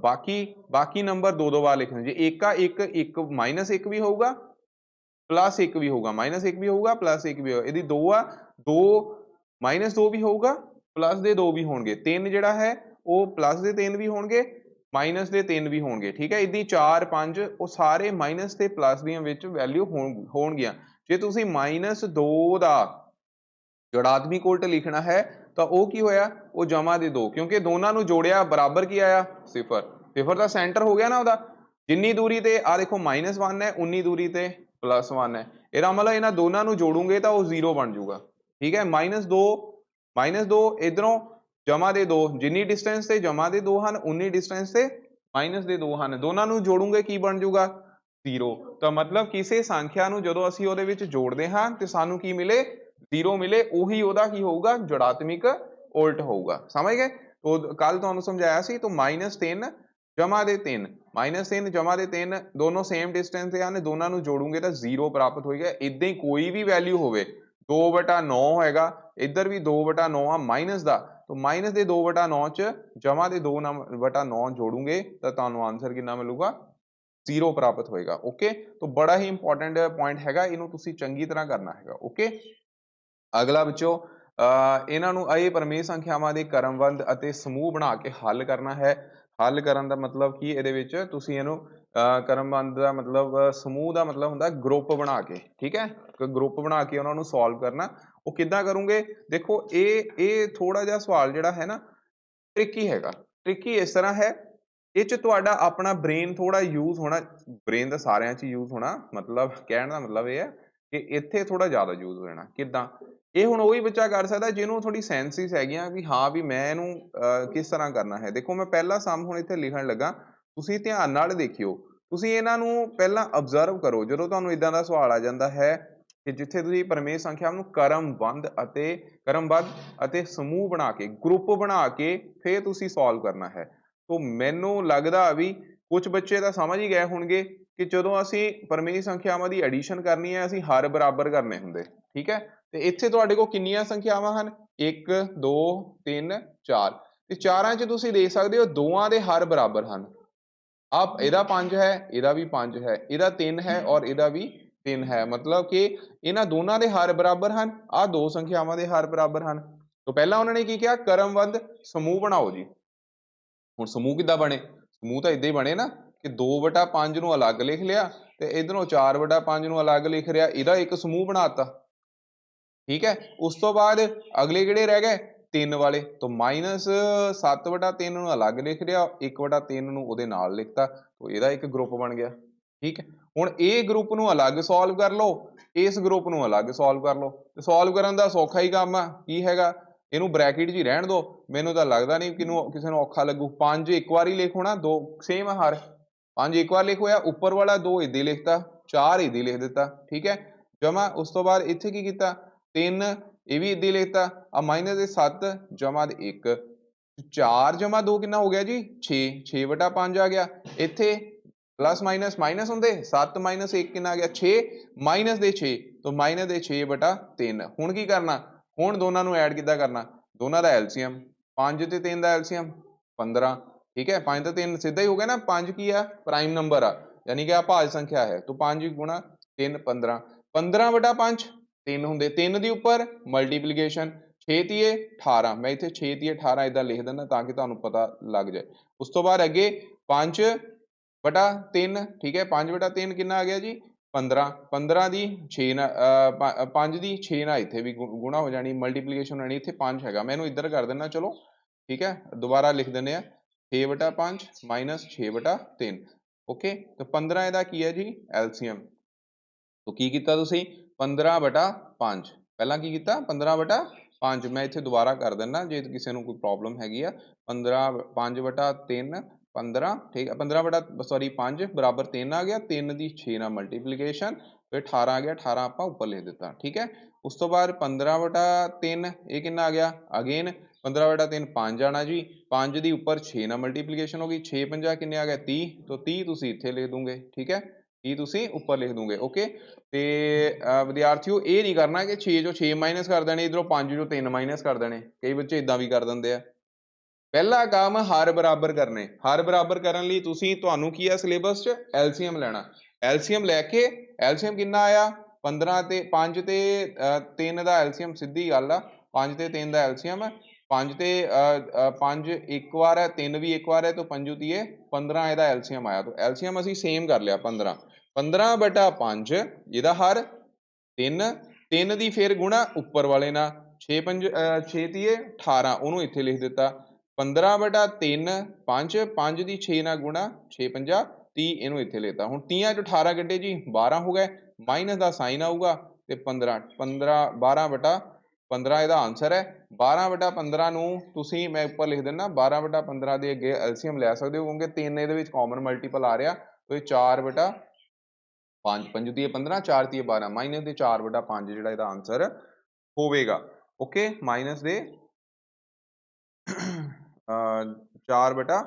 बाकी नंबर दो बार लिखने जे एक का एक -1 भी होगा +1 भी होगा -1 भी होगा +1 भी होगा। यदि 2 आ 2 -2 भी होगा +2 भी होंगे। 3 जिहड़ा है वो +3 भी होंगे -3 भी होंगे ठीक है। इदी 4 5 वो सारे माइनस ते प्लस दियां विच वैल्यू होणगियां। जे तुसीं -2 दा ਜੁੜਾਤਮਿਕ ਉਲਟ ਲਿਖਣਾ ਹੈ ਤਾਂ ਉਹ ਕੀ ਹੋਇਆ ਉਹ ਜਮਾ ਦੇ 2 ਕਿਉਂਕਿ ਦੋਨਾਂ ਨੂੰ ਜੋੜਿਆ ਬਰਾਬਰ ਕੀ ਆਇਆ ਸਿਫਰ। ਸਿਫਰ ਦਾ ਸੈਂਟਰ ਹੋ ਗਿਆ ਨਾ ਉਹਦਾ ਜਿੰਨੀ ਦੂਰੀ ਤੇ ਆ ਦੇਖੋ -1 ਹੈ ਉਨੀ ਦੂਰੀ ਤੇ +1 ਹੈ। ਇਹਦਾ ਮਤਲਬ ਇਹਨਾਂ ਦੋਨਾਂ ਨੂੰ ਜੋੜੂਗੇ ਤਾਂ ਉਹ 0 ਬਣ ਜਾਊਗਾ ਠੀਕ ਹੈ। -2 ਇਧਰੋਂ ਜਮਾ ਦੇ 2 ਜਿੰਨੀ ਡਿਸਟੈਂਸ ਤੇ ਜਮਾ ਦੇ 2 ਹਨ ਉਨੀ ਡਿਸਟੈਂਸ ਤੇ ਮਾਈਨਸ ਦੇ 2 ਹਨ ਦੋਨਾਂ ਨੂੰ ਜੋੜੂਗੇ ਕੀ ਬਣ ਜਾਊਗਾ 0। ਤਾਂ ਮਤਲਬ ਕਿਸੇ ਸੰਖਿਆ ਨੂੰ ਜਦੋਂ ਅਸੀਂ ਉਹਦੇ ਵਿੱਚ ਜੋੜਦੇ ਹਾਂ ਤੇ ਸਾਨੂੰ ਕੀ ਮਿਲੇ 0 ਮਿਲੇ ਉਹੀ ਉਹਦਾ ਕੀ ਹੋਊਗਾ ਜੁੜਾਤਮਿਕ ਉਲਟ ਹੋਊਗਾ। ਸਮਝ ਗਏ। तो ਕੱਲ ਤੁਹਾਨੂੰ ਸਮਝਾਇਆ ਸੀ तो -3 ਜਮਾ ਦੇ 3 -3 ਜਮਾ ਦੇ 3 ਦੋਨੋਂ ਸੇਮ ਡਿਸਟੈਂਸ ਤੇ ਹਨ ਦੋਨਾਂ ਨੂੰ ਜੋੜੂਗੇ ਤਾਂ 0 ਪ੍ਰਾਪਤ ਹੋਏਗਾ। ਇਦਾਂ ਹੀ ਕੋਈ ਵੀ ਵੈਲਿਊ ਹੋਵੇ 2/9 ਹੈਗਾ ਇੱਧਰ ਵੀ 2/9 ਆ ਮਾਈਨਸ ਦਾ तो ਮਾਈਨਸ ਦੇ 2/9 ਚ ਜਮਾ ਦੇ 2/9 ਜੋੜੂਗੇ ਤਾਂ ਤੁਹਾਨੂੰ ਆਨਸਰ ਕਿੰਨਾ ਮਿਲੂਗਾ 0 ਪ੍ਰਾਪਤ ਹੋਏਗਾ। ਓਕੇ तो ਬੜਾ ਹੀ ਇੰਪੋਰਟੈਂਟ ਪੁਆਇੰਟ ਹੈਗਾ ਇਹਨੂੰ ਤੁਸੀਂ ਚੰਗੀ ਤਰ੍ਹਾਂ ਕਰਨਾ ਹੈਗਾ। ਓਕੇ ਅਗਲਾ ਬੱਚੋ ਇਹਨਾਂ ਨੂੰ ਇਹ ਪ੍ਰਮੇय ਸੰਖਿਆਵਾਂ ਦੇ ਕ੍ਰਮਬੱਧ ਅਤੇ ਸਮੂਹ ਬਣਾ ਕੇ ਹੱਲ ਕਰਨਾ ਹੈ। ਹੱਲ ਕਰਨ ਦਾ ਮਤਲਬ ਕੀ ਇਹਦੇ ਵਿੱਚ ਤੁਸੀਂ ਇਹਨੂੰ ਕ੍ਰਮਬੱਧ ਦਾ ਮਤਲਬ ਸਮੂਹ ਦਾ ਮਤਲਬ ਹੁੰਦਾ ਗਰੁੱਪ ਬਣਾ ਕੇ ਠੀਕ ਹੈ। ਗਰੁੱਪ ਬਣਾ ਕੇ ਉਹਨਾਂ ਨੂੰ ਸੋਲਵ ਕਰਨਾ। ਉਹ ਕਿੱਦਾਂ ਕਰੋਗੇ ਦੇਖੋ ਇਹ ਥੋੜਾ ਜਿਹਾ ਸਵਾਲ ਜਿਹੜਾ ਹੈ ਨਾ ਟ੍ਰਿਕੀ ਹੈਗਾ। ਟ੍ਰਿਕੀ ਇਸ ਤਰ੍ਹਾਂ ਹੈ ਇਹ ਚ ਤੁਹਾਡਾ ਆਪਣਾ ਬ੍ਰੇਨ ਥੋੜਾ ਯੂਜ਼ ਹੋਣਾ। ਬ੍ਰੇਨ ਤਾਂ ਸਾਰਿਆਂ 'ਚ ਯੂਜ਼ ਹੋਣਾ ਮਤਲਬ ਕਹਿਣ ਦਾ ਮਤਲਬ ਇਹ ਹੈ ਕਿ ਇੱਥੇ ਥੋੜਾ ਜ਼ਿਆਦਾ ਯੂਜ਼ ਹੋ ਜਾਣਾ। ਕਿੱਦਾਂ ਇਹ ਹੁਣ ਉਹੀ ਬੱਚਾ ਕਰ ਸਕਦਾ ਜਿਹਨੂੰ ਥੋੜੀ ਸੈਂਸਿਸ ਹੈਗੀਆਂ ਵੀ ਹਾਂ ਵੀ ਮੈਂ ਇਹਨੂੰ ਕਿਸ ਤਰ੍ਹਾਂ ਕਰਨਾ ਹੈ। ਦੇਖੋ ਮੈਂ ਪਹਿਲਾ ਸਮ ਹੁਣ ਇੱਥੇ ਲਿਖਣ ਲੱਗਾ ਤੁਸੀਂ ਧਿਆਨ ਨਾਲ ਦੇਖਿਓ ਤੁਸੀਂ ਇਹਨਾਂ ਨੂੰ ਪਹਿਲਾਂ ਅਬਜ਼ਰਵ ਕਰੋ। ਜਦੋਂ ਤੁਹਾਨੂੰ ਇਦਾਂ ਦਾ ਸਵਾਲ ਆ ਜਾਂਦਾ ਹੈ ਕਿ ਜਿੱਥੇ ਤੁਸੀਂ ਪ੍ਰਮੇय ਸੰਖਿਆ ਨੂੰ ਕ੍ਰਮਬੱਧ ਅਤੇ ਸਮੂਹ ਬਣਾ ਕੇ ਗਰੁੱਪ ਬਣਾ ਕੇ ਫਿਰ ਤੁਸੀਂ ਸੋਲਵ ਕਰਨਾ ਹੈ। तो ਮੈਨੂੰ ਲੱਗਦਾ ਵੀ ਕੁਝ ਬੱਚੇ ਤਾਂ ਸਮਝ ਹੀ ਗਏ ਹੋਣਗੇ ਕਿ ਜਦੋਂ ਅਸੀਂ ਪ੍ਰਮੇय ਸੰਖਿਆਵਾਂ ਦੀ ਐਡੀਸ਼ਨ ਕਰਨੀ ਹੈ ਅਸੀਂ ਹਰ ਬਰਾਬਰ ਕਰਨੇ ਹੁੰਦੇ ਠੀਕ ਹੈ। ਤੇ ਇੱਥੇ ਤੁਹਾਡੇ ਕੋਲ ਕਿੰਨੀਆਂ ਸੰਖਿਆਵਾਂ ਹਨ 1 2 3 4 ਤੇ ਚਾਰਾਂ 'ਚ ਤੁਸੀਂ ਦੇਖ ਸਕਦੇ ਹੋ ਦੋਵਾਂ ਦੇ ਹਰ ਬਰਾਬਰ ਹਨ। ਆਪ ਇਹਦਾ 5 ਹੈ ਇਹਦਾ ਵੀ 5 ਹੈ ਇਹਦਾ 3 ਹੈ ਔਰ ਇਹਦਾ ਵੀ 3 ਹੈ ਮਤਲਬ ਕਿ ਇਹਨਾਂ ਦੋਨਾਂ ਦੇ ਹਰ ਬਰਾਬਰ ਹਨ। ਆਹ ਦੋ ਸੰਖਿਆਵਾਂ ਦੇ ਹਰ ਬਰਾਬਰ ਹਨ। ਤਾਂ ਪਹਿਲਾਂ ਉਹਨਾਂ ਨੇ ਕੀ ਕਿਹਾ ਕ੍ਰਮਬੱਧ ਸਮੂਹ ਬਣਾਓ ਜੀ। ਹੁਣ ਸਮੂਹ ਕਿੱਦਾਂ ਬਣੇ ਸਮੂਹ ਤਾਂ ਇਦਾਂ ਹੀ ਬਣੇ ਨਾ ਕਿ 2/5 ਨੂੰ ਅਲੱਗ ਲਿਖ ਲਿਆ ਤੇ ਇਧਰੋਂ 4/5 ਨੂੰ ਅਲੱਗ ਲਿਖ ਰਿਹਾ ਇਹਦਾ ਇੱਕ ਸਮੂਹ ਬਣਾਤਾ ਠੀਕ ਹੈ। ਉਸ ਤੋਂ ਬਾਅਦ ਅਗਲੇ ਕਿਹੜੇ ਰਹਿ ਗਏ 3 ਵਾਲੇ ਤਾਂ -7/3 ਨੂੰ ਅਲੱਗ ਲਿਖ ਰਿਹਾ 1/3 ਨੂੰ ਉਹਦੇ ਨਾਲ ਲਿਖਤਾ ਤਾਂ ਇਹਦਾ ਇੱਕ ਗਰੁੱਪ ਬਣ ਗਿਆ ਠੀਕ ਹੈ। ਹੁਣ ਇਹ ਗਰੁੱਪ ਨੂੰ ਅਲੱਗ ਸੋਲਵ ਕਰ ਲਓ ਇਸ ਗਰੁੱਪ ਨੂੰ ਅਲੱਗ ਸੋਲਵ ਕਰ ਲਓ ਤੇ ਸੋਲਵ ਕਰਨ ਦਾ ਸੌਖਾ ਹੀ ਕੰਮ ਆ ਕੀ ਹੈਗਾ ਇਹਨੂੰ ਬ੍ਰੈਕਟ 'ਚ ਹੀ ਰਹਿਣ ਦਿਓ। ਮੈਨੂੰ ਤਾਂ ਲੱਗਦਾ ਨਹੀਂ ਕਿਸੇ ਨੂੰ ਔਖਾ ਲੱਗੂ। 5 ਇੱਕ ਵਾਰੀ ਲਿਖੋ ਨਾ 2 ਸੇਮ ਹਰ 5 ਇੱਕ ਵਾਰ ਲਿਖੋ ਜਾਂ ਉੱਪਰ ਵਾਲਾ 2 ਇੱਦਾਂ ਹੀ ਲਿਖਤਾ 4 ਇੱਦਾਂ ਹੀ ਲਿਖ ਦਿੱਤਾ ਠੀਕ ਹੈ। ਜਮਾ ਉਸ ਤੋਂ ਬਾਅਦ ਇੱਥੇ ਕੀ ਕੀਤਾ 3 ਇਹ ਵੀ ਇੱਦਾਂ ਹੀ ਲਿਖਤਾ ਆ -7 ਜਮਾ ਦੇ 1 4 ਜਮਾ 2 ਕਿੰਨਾ ਹੋ ਗਿਆ ਜੀ 6 6/5 ਆ ਗਿਆ। ਇੱਥੇ ਪਲੱਸ ਮਾਈਨਸ ਹੁੰਦੇ 7 - 1 ਕਿੰਨਾ ਆ ਗਿਆ 6 ਮਾਈਨਸ ਦੇ 6 ਤਾਂ ਮਾਈਨਸ ਦੇ 6/3। ਹੁਣ ਕੀ ਕਰਨਾ ਹੁਣ ਦੋਨਾਂ ਨੂੰ ਐਡ ਕਿੱਦਾਂ ਕਰਨਾ ਦੋਨਾਂ ਦਾ ਐਲਸੀਐਮ 5 ਤੇ 3 ਦਾ ਐਲਸੀਐਮ 15 ਠੀਕ ਹੈ। 5 ਤੇ 3 ਸਿੱਧਾ ਹੀ ਹੋ ਗਿਆ ਨਾ 5 ਕੀ ਆ ਪ੍ਰਾਈਮ ਨੰਬਰ ਆ ਯਾਨੀ ਕਿ ਆ ਭਾਜ ਸੰਖਿਆ ਹੈ ਤਾਂ 5 ਗੁਣਾ 3 15 15/5 3 ਹੁੰਦੇ 3 ਦੇ ਉੱਪਰ ਮਲਟੀਪਲੀਕੇਸ਼ਨ 6 ਤੀਏ 18, मैं इत्थे 6 ਤੀਏ 18 इदां लिख दिंदा ताकि तुहानूं पता लग जाए। उस तो बाद अगे 5/3, ठीक है, 5/3 कितना आ गया जी 15, 15 ਦੀ 6 ਨਾਲ 5 ਦੀ 6 ਨਾਲ ਇੱਥੇ ਵੀ ਗੁਣਾ ਹੋ ਜਾਣੀ, ਮਲਟੀਪਲੀਕੇਸ਼ਨ ਹੋਣੀ, ਇੱਥੇ 5 ਹੈਗਾ, ਮੈਂ ਇਹਨੂੰ ਇੱਧਰ ਕਰ ਦਿੰਦਾ, ਚਲੋ ਠੀਕ है, दोबारा लिख ਦਿੰਦੇ ਆ 6/5 ਮਾਈਨਸ 6/3, ਓਕੇ। ਤੇ 15 ਇਹਦਾ ਕੀ ਹੈ ਜੀ ਐਲਸੀਐਮ, तो की ਕੀਤਾ ਤੁਸੀਂ 15/5, ਪਹਿਲਾਂ ਕੀ ਕੀਤਾ 15/5, ਮੈਂ ਇੱਥੇ ਦੁਬਾਰਾ ਕਰ ਦਿੰਦਾ ਜੇ ਕਿਸੇ ਨੂੰ ਕੋਈ ਪ੍ਰੋਬਲਮ ਹੈਗੀ ਆ, 15 5/3 15, ठीक है, 5 बराबर 3 आ गया, 3 ਦੀ 6 ਨਾਲ ਮਲਟੀਪਲੀਕੇਸ਼ਨ, ਫਿਰ 18 आ गया, 18 ਆਪਾਂ ਉੱਪਰ ਲਿਖ ਦਿੱਤਾ, ठीक है। ਉਸ ਤੋਂ ਬਾਅਦ 15/3 ਇਹ ਕਿੰਨਾ ਆ ਗਿਆ, ਅਗੇਨ 15/3 5 ਆਣਾ ਜੀ, 5 ਦੀ ਉੱਪਰ 6 ਨਾਲ ਮਲਟੀਪਲੀਕੇਸ਼ਨ ਹੋ ਗਈ, 6 ਪੰਜਾ ਕਿੰਨੇ ਆ ਗਏ 30, तो 30 ਤੁਸੀਂ ਇੱਥੇ ਲਿਖ ਦੂੰਗੇ, ठीक है, 30 ਤੁਸੀਂ ਉੱਪਰ ਲਿਖ ਦੂੰਗੇ, ਓਕੇ। ਤੇ ਵਿਦਿਆਰਥੀਓ ਇਹ ਨਹੀਂ ਕਰਨਾ ਕਿ 6 ਚੋਂ 6 ਮਾਈਨਸ ਕਰ ਦੇਣੇ, ਇਧਰੋਂ 5 ਚੋਂ 3 ਮਾਈਨਸ ਕਰ ਦੇਣੇ, ਕਈ ਬੱਚੇ ਇਦਾਂ ਵੀ ਕਰ ਦਿੰਦੇ ਆ। ਪਹਿਲਾ ਕੰਮ ਹਰ ਬਰਾਬਰ ਕਰਨੇ, ਹਰ ਬਰਾਬਰ ਕਰਨ ਲਈ ਤੁਸੀਂ ਤੁਹਾਨੂੰ ਕੀ ਆ ਸਿਲੇਬਸ 'ਚ ਐਲਸੀਐਮ ਲੈਣਾ, ਐਲਸੀਐਮ ਲੈ ਕੇ ਐਲਸੀਐਮ ਕਿੰਨਾ ਆਇਆ 15 ਤੇ 5 ਤੇ 3 ਦਾ ਐਲਸੀਐਮ, ਸਿੱਧੀ ਗੱਲ ਆ 5 ਤੇ 3 ਦਾ ਐਲਸੀਐਮ, 5 ਤੇ 5 ਇੱਕ ਵਾਰ ਹੈ, 3 ਵੀ ਇੱਕ ਵਾਰ ਹੈ, ਤਾਂ 5 ਤੀਏ 15 ਇਹਦਾ ਐਲਸੀਐਮ ਆਇਆ, ਤਾਂ ਐਲਸੀਐਮ ਅਸੀਂ ਸੇਮ ਕਰ ਲਿਆ 15, 15/5 ਇਹਦਾ ਹਰ 3, 3 ਦੀ ਫਿਰ ਗੁਣਾ ਉੱਪਰ ਵਾਲੇ ਨਾਲ, 6 ਤੀਏ 18 ਉਹਨੂੰ ਇੱਥੇ ਲਿਖ ਦਿੱਤਾ, 15/3 5, 5 ਦੀ 6 ਨਾਲ ਗੁਣਾ, 6 ਪੰਜਾ 30 ਇਹਨੂੰ ਇੱਥੇ ਲਿਖਤਾ। ਹੁਣ 30 ਚੋਂ 18 ਕੱਢੇ ਜੀ 12 ਹੋ ਗਏ, ਮਾਈਨਸ ਦਾ ਸਾਈਨ ਆਊਗਾ ਤੇ 12/15 ਇਹਦਾ ਆਨਸਰ ਹੈ। 12/15 ਨੂੰ ਤੁਸੀਂ ਮੈਂ ਉੱਪਰ ਲਿਖ ਦਿੰਦਾ, 12/15 ਦੇ ਅੱਗੇ ਐਲਸੀਐਮ ਲੈ ਸਕਦੇ ਹੋ ਕਿਉਂਕਿ 3 ਇਹਦੇ ਵਿੱਚ ਕਾਮਨ ਮਲਟੀਪਲ ਆ ਰਿਹਾ, ਤੇ 4/5, 5 ਤੀਏ 15, 4 ਤੀਏ 12, ਮਾਈਨਸ ਦੇ 4/5 ਜਿਹੜਾ ਇਹਦਾ ਆਨਸਰ ਹੋਵੇਗਾ, ਓਕੇ। ਮਾਈਨਸ ਦੇ 4/,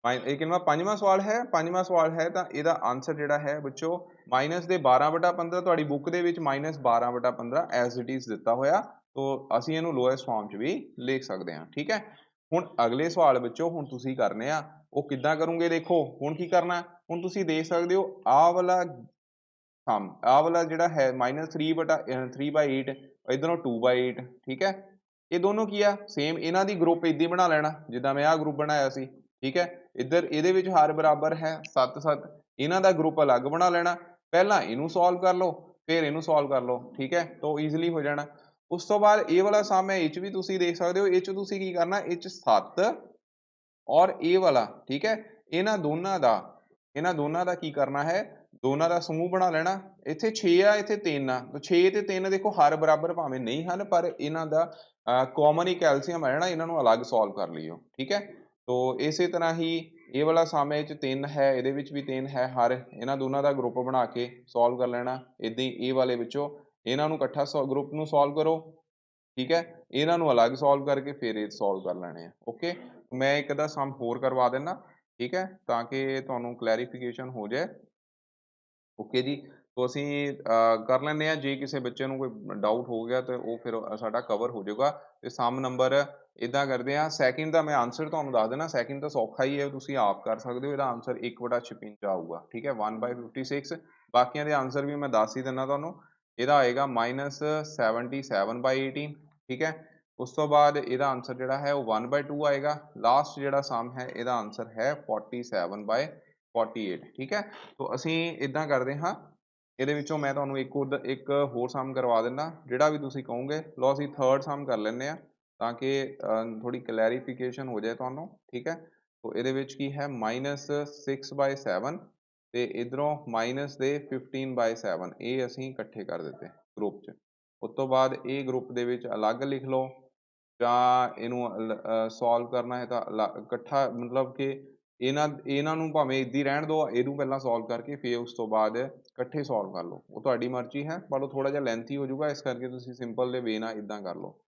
ਇਹ ਕਿੰਨਾ ਪੰਜਵਾਂ ਸਵਾਲ ਹੈ, ਪੰਜਵਾਂ ਸਵਾਲ ਹੈ, ਤਾਂ ਇਹਦਾ ਆਨਸਰ ਜਿਹੜਾ ਹੈ ਬੱਚੋ ਮਾਈਨਸ ਦੇ 12/15, ਤੁਹਾਡੀ ਬੁੱਕ ਦੇ ਵਿੱਚ ਮਾਈਨਸ 12/15 ਐਜ਼ ਇਟ ਇਜ਼ ਦਿੱਤਾ ਹੋਇਆ, ਤੋ ਅਸੀਂ ਇਹਨੂੰ ਲੋਐਸਟ ਫਾਰਮ 'ਚ ਵੀ ਲਿਖ ਸਕਦੇ ਹਾਂ, ਠੀਕ ਹੈ। ਹੁਣ ਅਗਲੇ ਸਵਾਲ ਬੱਚੋ ਹੁਣ ਤੁਸੀਂ ਕਰਨੇ ਆ, ਉਹ ਕਿੱਦਾਂ ਕਰੋਗੇ, ਦੇਖੋ ਹੁਣ ਕੀ ਕਰਨਾ, ਹੁਣ ਤੁਸੀਂ ਦੇਖ ਸਕਦੇ ਹੋ ਆਹ ਵਾਲਾ ਸਮ, ਆਹ ਵਾਲਾ ਜਿਹੜਾ ਹੈ ਮਾਈਨਸ 3/8, ਇੱਧਰੋਂ 2/8, ਠੀਕ ਹੈ, ਇਹ ਦੋਨੋਂ ਕੀ ਆ ਸੇਮ, ਇਹਨਾਂ ਦੀ ਗਰੁੱਪ ਇੱਦਾਂ ਹੀ ਬਣਾ ਲੈਣਾ ਜਿੱਦਾਂ ਮੈਂ ਆਹ ਗਰੁੱਪ ਬਣਾਇਆ ਸੀ, ਠੀਕ ਹੈ। ਇੱਧਰ ਇਹਦੇ ਵਿੱਚ ਹਰ ਬਰਾਬਰ ਹੈ 7 ਇਹਨਾਂ ਦਾ ਗਰੁੱਪ ਅਲੱਗ ਬਣਾ ਲੈਣਾ, ਪਹਿਲਾਂ ਇਹਨੂੰ ਸੋਲਵ ਕਰ ਲਓ ਫਿਰ ਇਹਨੂੰ ਸੋਲਵ ਕਰ ਲਓ, ਠੀਕ ਹੈ, ਤਾਂ ਈਜ਼ੀਲੀ ਹੋ ਜਾਣਾ। ਉਸ ਤੋਂ ਬਾਅਦ ਇਹ ਵਾਲਾ ਸਮ ਹੈ, ਇਹ 'ਚ ਵੀ ਤੁਸੀਂ ਦੇਖ ਸਕਦੇ ਹੋ, ਇਹ 'ਚ ਤੁਸੀਂ ਕੀ ਕਰਨਾ, ਇਹ 'ਚ 7 ਔਰ ਇਹ ਵਾਲਾ, ਠੀਕ ਹੈ, ਇਹਨਾਂ ਦੋਨਾਂ ਦਾ ਕੀ ਕਰਨਾ ਹੈ, ਦੋਨਾਂ ਦਾ ਸਮੂਹ ਬਣਾ ਲੈਣਾ, ਇੱਥੇ 6 ਆ ਇੱਥੇ 3 ਆ, ਤਾਂ 6 ਤੇ 3 ਦੇਖੋ ਹਰ ਬਰਾਬਰ ਭਾਵੇਂ ਨਹੀਂ ਹਨ ਪਰ ਇਹਨਾਂ ਦਾ ਕਾਮਨ ਹੀ ਕੈਲਸੀਅਮ ਹੈ ਨਾ, ਇਹਨਾਂ ਨੂੰ ਅਲੱਗ ਸੋਲਵ ਕਰ ਲਈਓ, ਠੀਕ ਹੈ। ਤੋ ਇਸੇ ਤਰ੍ਹਾਂ ਹੀ ਇਹ ਵਾਲਾ ਸਮ ਇਹ 'ਚ 3 ਹੈ, ਇਹਦੇ ਵਿੱਚ ਵੀ 3 ਹੈ, ਹਰ ਇਹਨਾਂ ਦੋਨਾਂ ਦਾ ਗਰੁੱਪ ਬਣਾ ਕੇ ਸੋਲਵ ਕਰ ਲੈਣਾ, ਇੱਦਾਂ ਹੀ ਇਹ ਵਾਲੇ ਵਿੱਚੋਂ ਇਹਨਾਂ ਨੂੰ ਇਕੱਠਾ ਗਰੁੱਪ ਨੂੰ ਸੋਲਵ ਕਰੋ, ਠੀਕ ਹੈ, ਇਹਨਾਂ ਨੂੰ ਅਲੱਗ ਸੋਲਵ ਕਰਕੇ ਫਿਰ ਇਹ ਸੋਲਵ ਕਰ ਲੈਣੇ ਆ, ਓਕੇ। ਮੈਂ ਇੱਕ ਅੱਧਾ ਸਮ ਹੋਰ ਕਰਵਾ ਦਿੰਦਾ, ਠੀਕ ਹੈ, ਤਾਂ ਕਿ ਤੁਹਾਨੂੰ ਕਲੈਰੀਫਿਕੇਸ਼ਨ ਹੋ ਜਾਏ, ਓਕੇ ਜੀ। ਤੋ ਅਸੀਂ ਕਰ ਲੈਂਦੇ ਹਾਂ, ਜੇ ਕਿਸੇ ਬੱਚੇ ਨੂੰ ਕੋਈ ਡਾਊਟ ਹੋ ਗਿਆ ਤਾਂ ਉਹ ਫਿਰ ਸਾਡਾ ਕਵਰ ਹੋ ਜਾਊਗਾ। ਤੇ ਸਮ ਨੰਬਰ ਇੱਦਾਂ ਕਰਦੇ ਹਾਂ, ਸੈਕਿੰਡ ਦਾ ਮੈਂ ਆਨਸਰ ਤੁਹਾਨੂੰ ਦੱਸ ਦੇਣਾ, ਸੈਕਿੰਡ ਤਾਂ ਸੌਖਾ ਹੀ ਹੈ, ਤੁਸੀਂ ਆਪ ਕਰ ਸਕਦੇ ਹੋ, ਇਹਦਾ ਆਨਸਰ 1/56 ਆਊਗਾ, ਠੀਕ ਹੈ, 1/56, ਬਾਕੀਆਂ ਦੇ ਆਨਸਰ ਵੀ ਮੈਂ ਦੱਸ ਹੀ ਦਿੰਦਾ ਤੁਹਾਨੂੰ, ਇਹਦਾ ਆਏਗਾ -77/18, ਠੀਕ ਹੈ। ਉਸ ਤੋਂ ਬਾਅਦ ਇਹਦਾ ਆਨਸਰ ਜਿਹੜਾ ਹੈ ਉਹ 1/2 ਆਏਗਾ, ਲਾਸਟ ਜਿਹੜਾ ਸਮ ਹੈ ਇਹਦਾ ਆਨਸਰ ਹੈ 47/48, ਠੀਕ ਹੈ। ਤੋ ਅਸੀਂ ਇੱਦਾਂ ਕਰਦੇ ਹਾਂ, ਇਹਦੇ ਵਿੱਚੋਂ ਮੈਂ ਤੁਹਾਨੂੰ ਇੱਕ ਹੋਰ ਸਮ ਕਰਵਾ ਦਿੰਦਾ, ਜਿਹੜਾ ਵੀ ਤੁਸੀਂ ਕਹੋਗੇ, ਲਓ ਅਸੀਂ ਥਰਡ ਸਮ ਕਰ ਲੈਂਦੇ ਹਾਂ ਤਾਂ ਕਿ ਥੋੜੀ ਕਲੈਰੀਫਿਕੇਸ਼ਨ ਹੋ ਜਾਏ ਤੁਹਾਨੂੰ, ਠੀਕ ਹੈ। ਤੋ ਇਹਦੇ ਵਿੱਚ ਕੀ ਹੈ -6/7 ਤੇ ਇਧਰੋਂ ਮਾਈਨਸ ਦੇ 15/7, ਇਹ ਅਸੀਂ ਇਕੱਠੇ ਕਰ ਦਿੱਤੇ ਗਰੁੱਪ 'ਚ। ਉਸ ਤੋਂ ਬਾਅਦ ਇਹ ਗਰੁੱਪ ਦੇ ਵਿੱਚ ਅਲੱਗ ਲਿਖ ਲਓ, ਜਾਂ ਇਹਨੂੰ ਸੋਲਵ ਕਰਨਾ ਹੈ ਤਾਂ ਇਕੱਠਾ, ਮਤਲਬ ਕਿ ਇਹਨਾਂ ਨੂੰ ਭਾਵੇਂ ਇੱਦਾਂ ਹੀ ਰਹਿਣ ਦਿਓ, ਇਹਨੂੰ ਪਹਿਲਾਂ ਸੋਲਵ ਕਰਕੇ ਫਿਰ ਉਸ ਤੋਂ ਬਾਅਦ ਇਕੱਠੇ ਸੋਲਵ ਕਰ ਲਓ, ਉਹ ਤੁਹਾਡੀ ਮਰਜ਼ੀ ਹੈ, ਪਰ ਉਹ ਥੋੜ੍ਹਾ ਜਿਹਾ ਲੈਂਥੀ ਹੋ ਜਾਊਗਾ, ਇਸ ਕਰਕੇ ਤੁਸੀਂ ਸਿੰਪਲ ਦੇ ਵੇ ਨਾਲ ਇੱਦਾਂ ਕਰ ਲਓ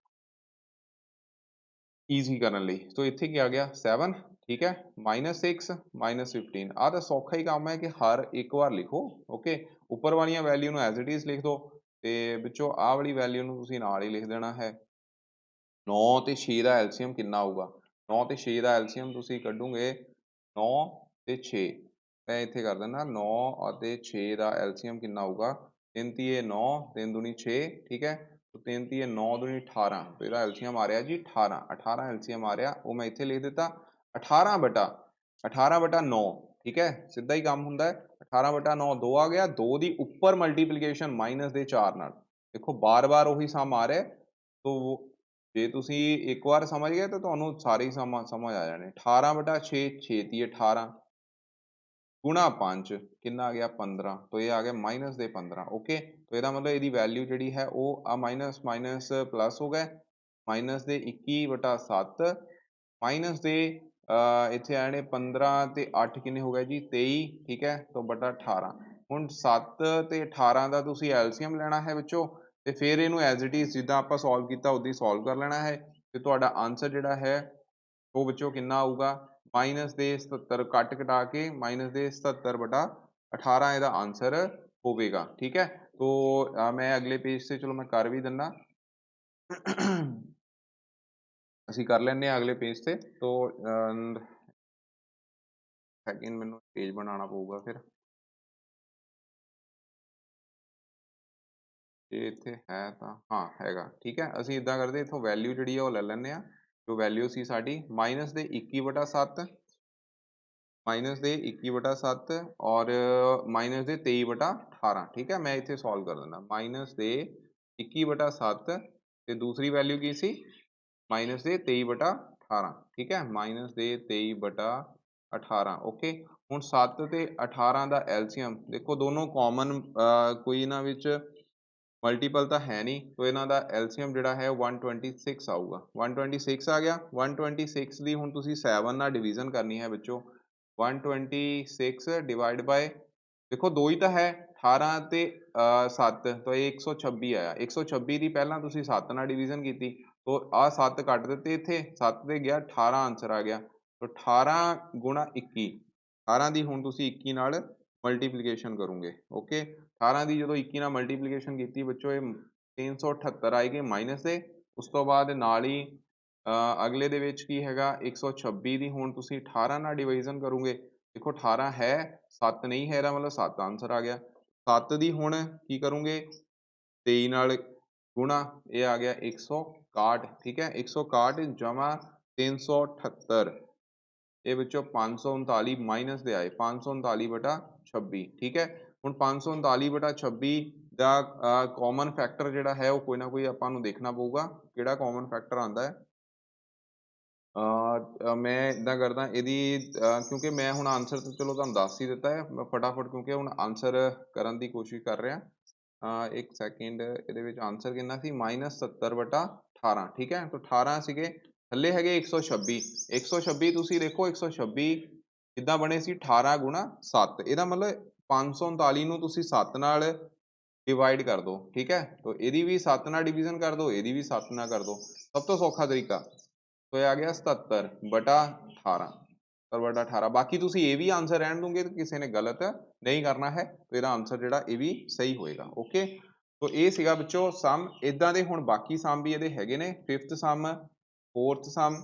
ਈਜ਼ੀ ਕਰਨ ਲਈ। ਤੋ ਇੱਥੇ ਕੀ ਆ ਗਿਆ 7, ਠੀਕ ਹੈ, -6 -15, ਆਹ ਤਾਂ ਸੌਖਾ ਹੀ ਕੰਮ ਹੈ ਕਿ ਹਰ ਇੱਕ ਵਾਰ ਲਿਖੋ, ਓਕੇ। ਉੱਪਰ ਵਾਲੀਆਂ ਵੈਲਿਊ ਨੂੰ ਐਜ਼ ਇਟ ਇਜ਼ ਲਿਖ ਦਿਓ, ਤੇ ਵਿੱਚੋਂ ਆਹ ਵਾਲੀ ਵੈਲਿਊ ਨੂੰ ਤੁਸੀਂ ਨਾਲ ਹੀ ਲਿਖ ਦੇਣਾ ਹੈ। 9 ਤੇ 6 ਦਾ ਐਲਸੀਐਮ ਕਿੰਨਾ ਆਊਗਾ, 9 ਤੇ 6 ਦਾ ਐਲਸੀਐਮ ਤੁਸੀਂ ਕੱਢੋਗੇ 9 ਤੇ 6, ਮੈਂ ਇੱਥੇ ਕਰ ਦਿੰਦਾ 9 ਅਤੇ 6 ਦਾ ਐਲਸੀਐਮ ਕਿੰਨਾ ਆਊਗਾ, 3 ਤੀਏ 9, 3 ਦੂਣੀ 6, ਠੀਕ ਹੈ। तो 3 तीए 9 दूनी 18, तो ਇਹਦਾ LCM आ रहा जी 18, 18 LCM आ रहा, वो मैं इत्थे लिख दिता 18 बटा 9, ठीक है, सीधा ही काम हुंदा है। 18 बटा 9 2 आ गया, 2 ਦੀ ਉੱਪਰ ਮਲਟੀਪਲੀਕੇਸ਼ਨ ਮਾਈਨਸ ਦੇ 4 ਨਾਲ, ਦੇਖੋ ਬਾਰ-ਬਾਰ ਉਹੀ ਸਮ ਆ ਰਿਹਾ, तो ਜੇ ਤੁਸੀਂ ਇੱਕ ਵਾਰ ਸਮਝ ਗਏ ਤਾਂ ਤੁਹਾਨੂੰ ਸਾਰੇ ਹੀ ਸਮਝ ਆ ਜਾਣੇ। 18 बटा 6 6 तीए 18 गुणा 5 कितना आ गया 15, तो ये आ गया माइनस दे 15, ओके। तो ਇਹਦਾ मतलब ਇਹਦੀ वैल्यू ਜਿਹੜੀ है ਉਹ ਆ माइनस माइनस प्लस हो गए, माइनस ਦੇ 21 बटा 7 माइनस ਦੇ ਇੱਥੇ ਆਏ ਨੇ 15 ਤੇ 8 ਕਿੰਨੇ ਹੋ ਗਏ ਜੀ 23, ठीक है, तो बटा 18। ਹੁਣ 7 ਤੇ 18 ਦਾ ਤੁਸੀਂ LCM ਲੈਣਾ ਹੈ ਵਿੱਚੋਂ, ਤੇ ਫਿਰ ਇਹਨੂੰ ਐਜ਼ ਇਟ ਇਜ਼ ਜਿੱਦਾਂ ਆਪਾਂ ਸੋਲਵ ਕੀਤਾ ਉਦਾਂ ਹੀ ਸੋਲਵ ਕਰ ਲੈਣਾ ਹੈ, ਤੇ ਤੁਹਾਡਾ ਆਨਸਰ ਜਿਹੜਾ ਹੈ ਉਹ ਵਿੱਚੋਂ ਕਿੰਨਾ ਆਊਗਾ, माइनस ਦੇ 77 ਕੱਟ ਕਟਾ ਕੇ माइनस ਦੇ 77 बटा 18 ਇਹਦਾ ਆਨਸਰ ਹੋਵੇਗਾ, ठीक है। तो मैं अगले पेज से चलो मैं कर भी दिना, ਅਸੀਂ ਕਰ ਲੈਂਦੇ ਹਾਂ ਅਗਲੇ पेज ਤੇ। तो सेकंड ਮੈਨੂੰ पेज बनाना ਪਊਗਾ ਫਿਰ, ਜੇ ਇੱਥੇ ਹੈ ਤਾਂ ਹਾਂ ਹੈਗਾ, ठीक है। ਅਸੀਂ ਇਦਾਂ ਕਰਦੇ ਇਥੋਂ ਵੈਲਿਊ ਜਿਹੜੀ ਆ ਉਹ ਲੈ ਲੈਂਦੇ ਆ, ਜੋ ਵੈਲਿਊ ਸੀ ਸਾਡੀ ਮਾਈਨਸ ਦੇ 21 बटा 7 माइनस दे 21 बटा 7 और माइनस दे 23 बटा 18, ठीक है। मैं इतने सॉल्व कर देना, माइनस दे 21 बटा 7 ते दूसरी वैल्यू की सी माइनस दे 23 बटा 18, ठीक है, माइनस दे 23 बटा 18, ओके। हुण 7 ते 18 ਦਾ LCM देखो दोनों कॉमन कोई इन्हां विच मल्टीपल तो है नहीं, तो इन्हां दा LCM जिहड़ा है 126 आऊगा, 126 आ गया। 126 ਦੀ ਹੁਣ ਤੁਸੀਂ 7 ਨਾਲ डिवीजन करनी है ਵਿੱਚੋਂ, 126 डिवाइड बाय देखो दो ही तो है 18 ਤੇ 7, तो ਇਹ 126 ਆਇਆ, 126 ਦੀ ਪਹਿਲਾਂ ਤੁਸੀਂ 7 ਨਾਲ डिवीजन ਕੀਤੀ, तो ਆ 7 ਕੱਟ ਦਿੱਤੇ ਇੱਥੇ, 7 ਤੇ ਗਿਆ 18 ਆਨਸਰ ਆ ਗਿਆ, तो 18 ਗੁਣਾ 21, 18 ਦੀ ਹੁਣ ਤੁਸੀਂ 21 ਨਾਲ ਮਲਟੀਪਲੀਕੇਸ਼ਨ ਕਰੋਗੇ, ਓਕੇ। 18 ਦੀ ਜਦੋਂ 21 ਨਾਲ ਮਲਟੀਪਲੀਕੇਸ਼ਨ ਕੀਤੀ ਬੱਚੋ ਇਹ 378 ਆਏਗੀ ਮਾਈਨਸ ਦੇ, ਉਸ ਤੋਂ ਬਾਅਦ ਨਾਲ ਹੀ ਅਗਲੇ ਦੇ ਵਿੱਚ ਕੀ ਹੈਗਾ 126 ਦੀ ਹੁਣ ਤੁਸੀਂ 18 ਨਾਲ ਡਿਵਾਈਜ਼ਨ ਕਰੋਗੇ, ਦੇਖੋ 18 ਹੈ 7 ਨਹੀਂ ਹੈ, ਇਹਦਾ ਮਤਲਬ 7 ਆਨਸਰ ਆ ਗਿਆ। 7 ਦੀ ਹੁਣ ਕੀ ਕਰੋਗੇ 23 ਨਾਲ ਗੁਣਾ, ਇਹ ਆ ਗਿਆ 161, ਠੀਕ ਹੈ, 161 ਜਮਾ 378, ਇਹ ਵਿੱਚੋਂ 539 ਮਾਈਨਸ ਦੇ ਆਏ 539 ਬਟਾ 26, ਠੀਕ ਹੈ। ਹੁਣ 539 ਬਟਾ 26 ਦਾ ਕਾਮਨ ਫੈਕਟਰ ਜਿਹੜਾ ਹੈ ਉਹ ਕੋਈ ਨਾ ਕੋਈ ਆਪਾਂ ਨੂੰ ਦੇਖਣਾ ਪਊਗਾ, ਕਿਹੜਾ ਕਾਮਨ ਫੈਕਟਰ ਆਂਦਾ ਹੈ। मैं इदा करदा ਇਹਦੀ ਕਿਉਂਕਿ ਮੈਂ ਹੁਣ ਆਨਸਰ ਤਾਂ ਚਲੋ ਤੁਹਾਨੂੰ ਦੱਸ ਹੀ ਦਿੱਤਾ ਹੈ, ਮੈਂ ਫਟਾਫਟ ਕਿਉਂਕਿ ਹੁਣ ਆਨਸਰ ਕਰਨ ਦੀ ਕੋਸ਼ਿਸ਼ ਕਰ ਰਿਹਾ। ਇੱਕ ਸੈਕਿੰਡ, ਇਹਦੇ ਵਿੱਚ ਆਨਸਰ ਕਿੰਨਾ ਸੀ -70 ਬਟਾ 18, ਠੀਕ ਹੈ। ਤਾਂ 18 ਸੀਗੇ, ਥੱਲੇ ਹੈਗੇ 126, 126 ਤੁਸੀਂ ਦੇਖੋ 126 ਕਿੱਦਾਂ ਬਣੇ ਸੀ 18 ਗੁਣਾ 7, ਇਹਦਾ ਮਤਲਬ 539 ਨੂੰ ਤੁਸੀਂ 7 ਨਾਲ डिवाइड कर दो, ठीक है। तो ਇਹਦੀ ਵੀ 7 ਨਾਲ डिवीजन कर दो, ਇਹਦੀ ਵੀ 7 ਨਾਲ कर दो, ਸਭ ਤੋਂ ਸੌਖਾ ਤਰੀਕਾ। तो ये आ गया 77 बटा 18, 77 बटा 18। बाकी तुसी ये भी आंसर रहन दोगे तो किसी ने गलत नहीं करना है, तो ਇਹਦਾ आंसर ਜਿਹੜਾ ਇਹ ਵੀ ਸਹੀ ਹੋਏਗਾ, ओके। तो ਇਹ ਸੀਗਾ ਬੱਚੋ ਸਮ, ਇਦਾਂ ਦੇ ਹੁਣ ਬਾਕੀ ਸਮ ਵੀ ਇਹਦੇ ਹੈਗੇ ਨੇ, 5th ਸਮ 4th ਸਮ,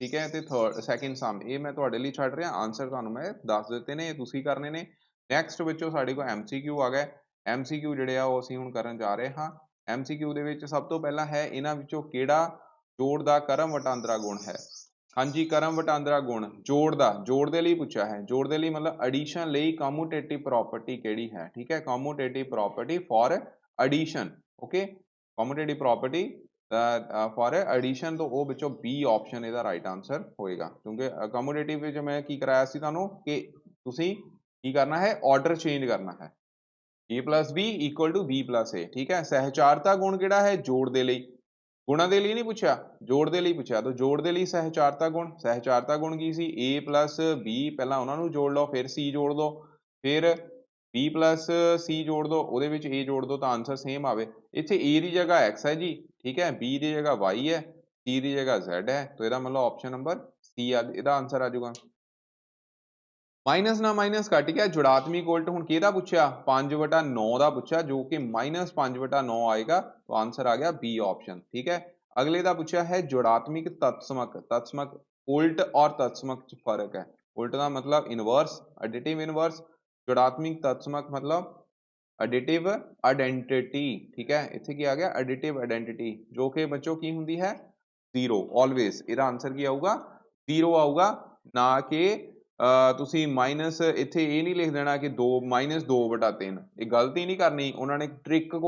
ਠੀਕ ਹੈ, ਤੇ 2nd ਸਮ, ਇਹ ਮੈਂ ਤੁਹਾਡੇ ਲਈ ਛੱਡ ਰਿਹਾ, ਆਂਸਰ ਤੁਹਾਨੂੰ ਮੈਂ ਦੱਸ ਦਿੱਤੇ ਨੇ, ਇਹ ਤੁਸੀਂ ਕਰਨੇ ਨੇ। ਨੈਕਸਟ ਵਿੱਚੋਂ ਸਾਡੇ ਕੋਲ MCQ ਆ ਗਏ, MCQ ਜਿਹੜੇ ਆ ਉਹ ਅਸੀਂ ਹੁਣ ਕਰਨ ਜਾ ਰਹੇ ਹਾਂ। MCQ ਦੇ ਵਿੱਚ ਸਭ ਤੋਂ ਪਹਿਲਾਂ ਹੈ ਇਹਨਾਂ ਵਿੱਚੋਂ ਕਿਹੜਾ ਜੋੜ ਦਾ ਕਰਮ ਵਟਾਂਦਰਾ ਗੁਣ ਹੈ। ਹਾਂਜੀ, ਕਰਮ ਵਟਾਂਦਰਾ ਗੁਣ ਜੋੜ ਦਾ, ਜੋੜ ਦੇ ਲਈ ਪੁੱਛਿਆ ਹੈ, ਜੋੜ ਦੇ ਲਈ ਮਤਲਬ ਐਡੀਸ਼ਨ ਲਈ ਕਮਿਊਟੇਟਿਵ ਪ੍ਰੋਪਰਟੀ ਕਿਹੜੀ ਹੈ, ਠੀਕ ਹੈ, commutative property for addition, okay, commutative property for addition, ਤੋਂ ਉਹ ਵਿੱਚੋਂ B ਆਪਸ਼ਨ ਇਹਦਾ ਰਾਈਟ ਆਂਸਰ ਹੋਏਗਾ, ਕਿਉਂਕਿ ਕਮਿਊਟੇਟਿਵ ਵਿੱਚ ਮੈਂ ਕੀ ਕਰਾਇਆ ਸੀ ਤੁਹਾਨੂੰ ਕਿ ਤੁਸੀਂ ਕੀ ਕਰਨਾ ਹੈ, ਆਰਡਰ ਚੇਂਜ ਕਰਨਾ ਹੈ, A plus B equal to B plus A, ਠੀਕ ਹੈ। ਸਹਿਚਾਰਤਾ ਗੁਣ ਕਿਹੜਾ ਹੈ, ਜੋੜ ਦੇ ਲਈ, ਗੁਣਾਂ ਦੇ ਲਈ ਨਹੀਂ ਪੁੱਛਿਆ, ਜੋੜ ਦੇ ਲਈ ਪੁੱਛਿਆ, ਤਾਂ ਜੋੜ ਦੇ ਲਈ ਸਹਿਚਾਰਤਾ ਗੁਣ ਕੀ ਸੀ A plus B, ਪਹਿਲਾਂ ਉਹਨਾਂ ਨੂੰ ਜੋੜ ਲਓ, ਫਿਰ C ਜੋੜ ਲਓ, ਫਿਰ B plus C ਜੋੜ ਦਿਓ, ਉਹਦੇ ਵਿੱਚ A ਜੋੜ ਦਿਓ ਤਾਂ ਆਂਸਰ ਸੇਮ ਆਵੇ। ਇੱਥੇ A ਦੀ ਜਗ੍ਹਾ X ਹੈ ਜੀ, ਠੀਕ ਹੈ, B ਦੀ ਜਗ੍ਹਾ Y ਹੈ, C ਦੀ ਜਗ੍ਹਾ Z ਹੈ, ਤਾਂ ਇਹਦਾ ਮਤਲਬ ਆਪਸ਼ਨ ਨੰਬਰ C ਇਹਦਾ ਆਂਸਰ ਆ ਜਾਊਗਾ। ਮਾਈਨਸ ਨਾਲ ਮਾਈਨਸ ਕੱਟ ਗਿਆ, ਜੁੜਾਤਮਿਕ ਉਲਟ ਹੁਣ ਕਿਹਦਾ ਪੁੱਛਿਆ 5 ਵਟਾ 9 ਦਾ ਪੁੱਛਿਆ, ਜੋ ਕਿ -5 ਵਟਾ 9 ਆਏਗਾ, तो आंसर आ गया B ऑप्शन, ठीक है। अगले ਦਾ ਪੁੱਛਿਆ ਹੈ ਜੁੜਾਤਮਿਕ ਤਤਸਮਕ, ਤਤਸਮਕ ਉਲਟ और तत्समक ਚ फर्क है, उल्ट ਦਾ मतलब इनवर्स, एडिटिव इनवर्स, जुड़ात्मिक तत्समक मतलब ਐਡੀਟਿਵ ਆਇਡੈਂਟਿਟੀ, ਠੀਕ ਹੈ, ਇੱਥੇ ਕੀ ਆ ਗਿਆ ਐਡੀਟਿਵ ਆਇਡੈਂਟਿਟੀ, ਜੋ ਕਿ ਬੱਚੋ ਕੀ ਹੁੰਦੀ ਹੈ 0 ਆਲਵੇਜ਼। ਇਹਦਾ ਆਂਸਰ ਕੀ ਆਊਗਾ 0 ਆਊਗਾ, ਨਾ ਕਿ ਤੁਸੀਂ ਮਾਈਨਸ ਇੱਥੇ ਇਹ ਨਹੀਂ ਲਿਖ ਦੇਣਾ ਕਿ 2 -2/3, ਇਹ ਗਲਤੀ ਨਹੀਂ ਕਰਨੀ। ਉਹਨਾਂ ਨੇ ਟ੍ਰਿਕੀ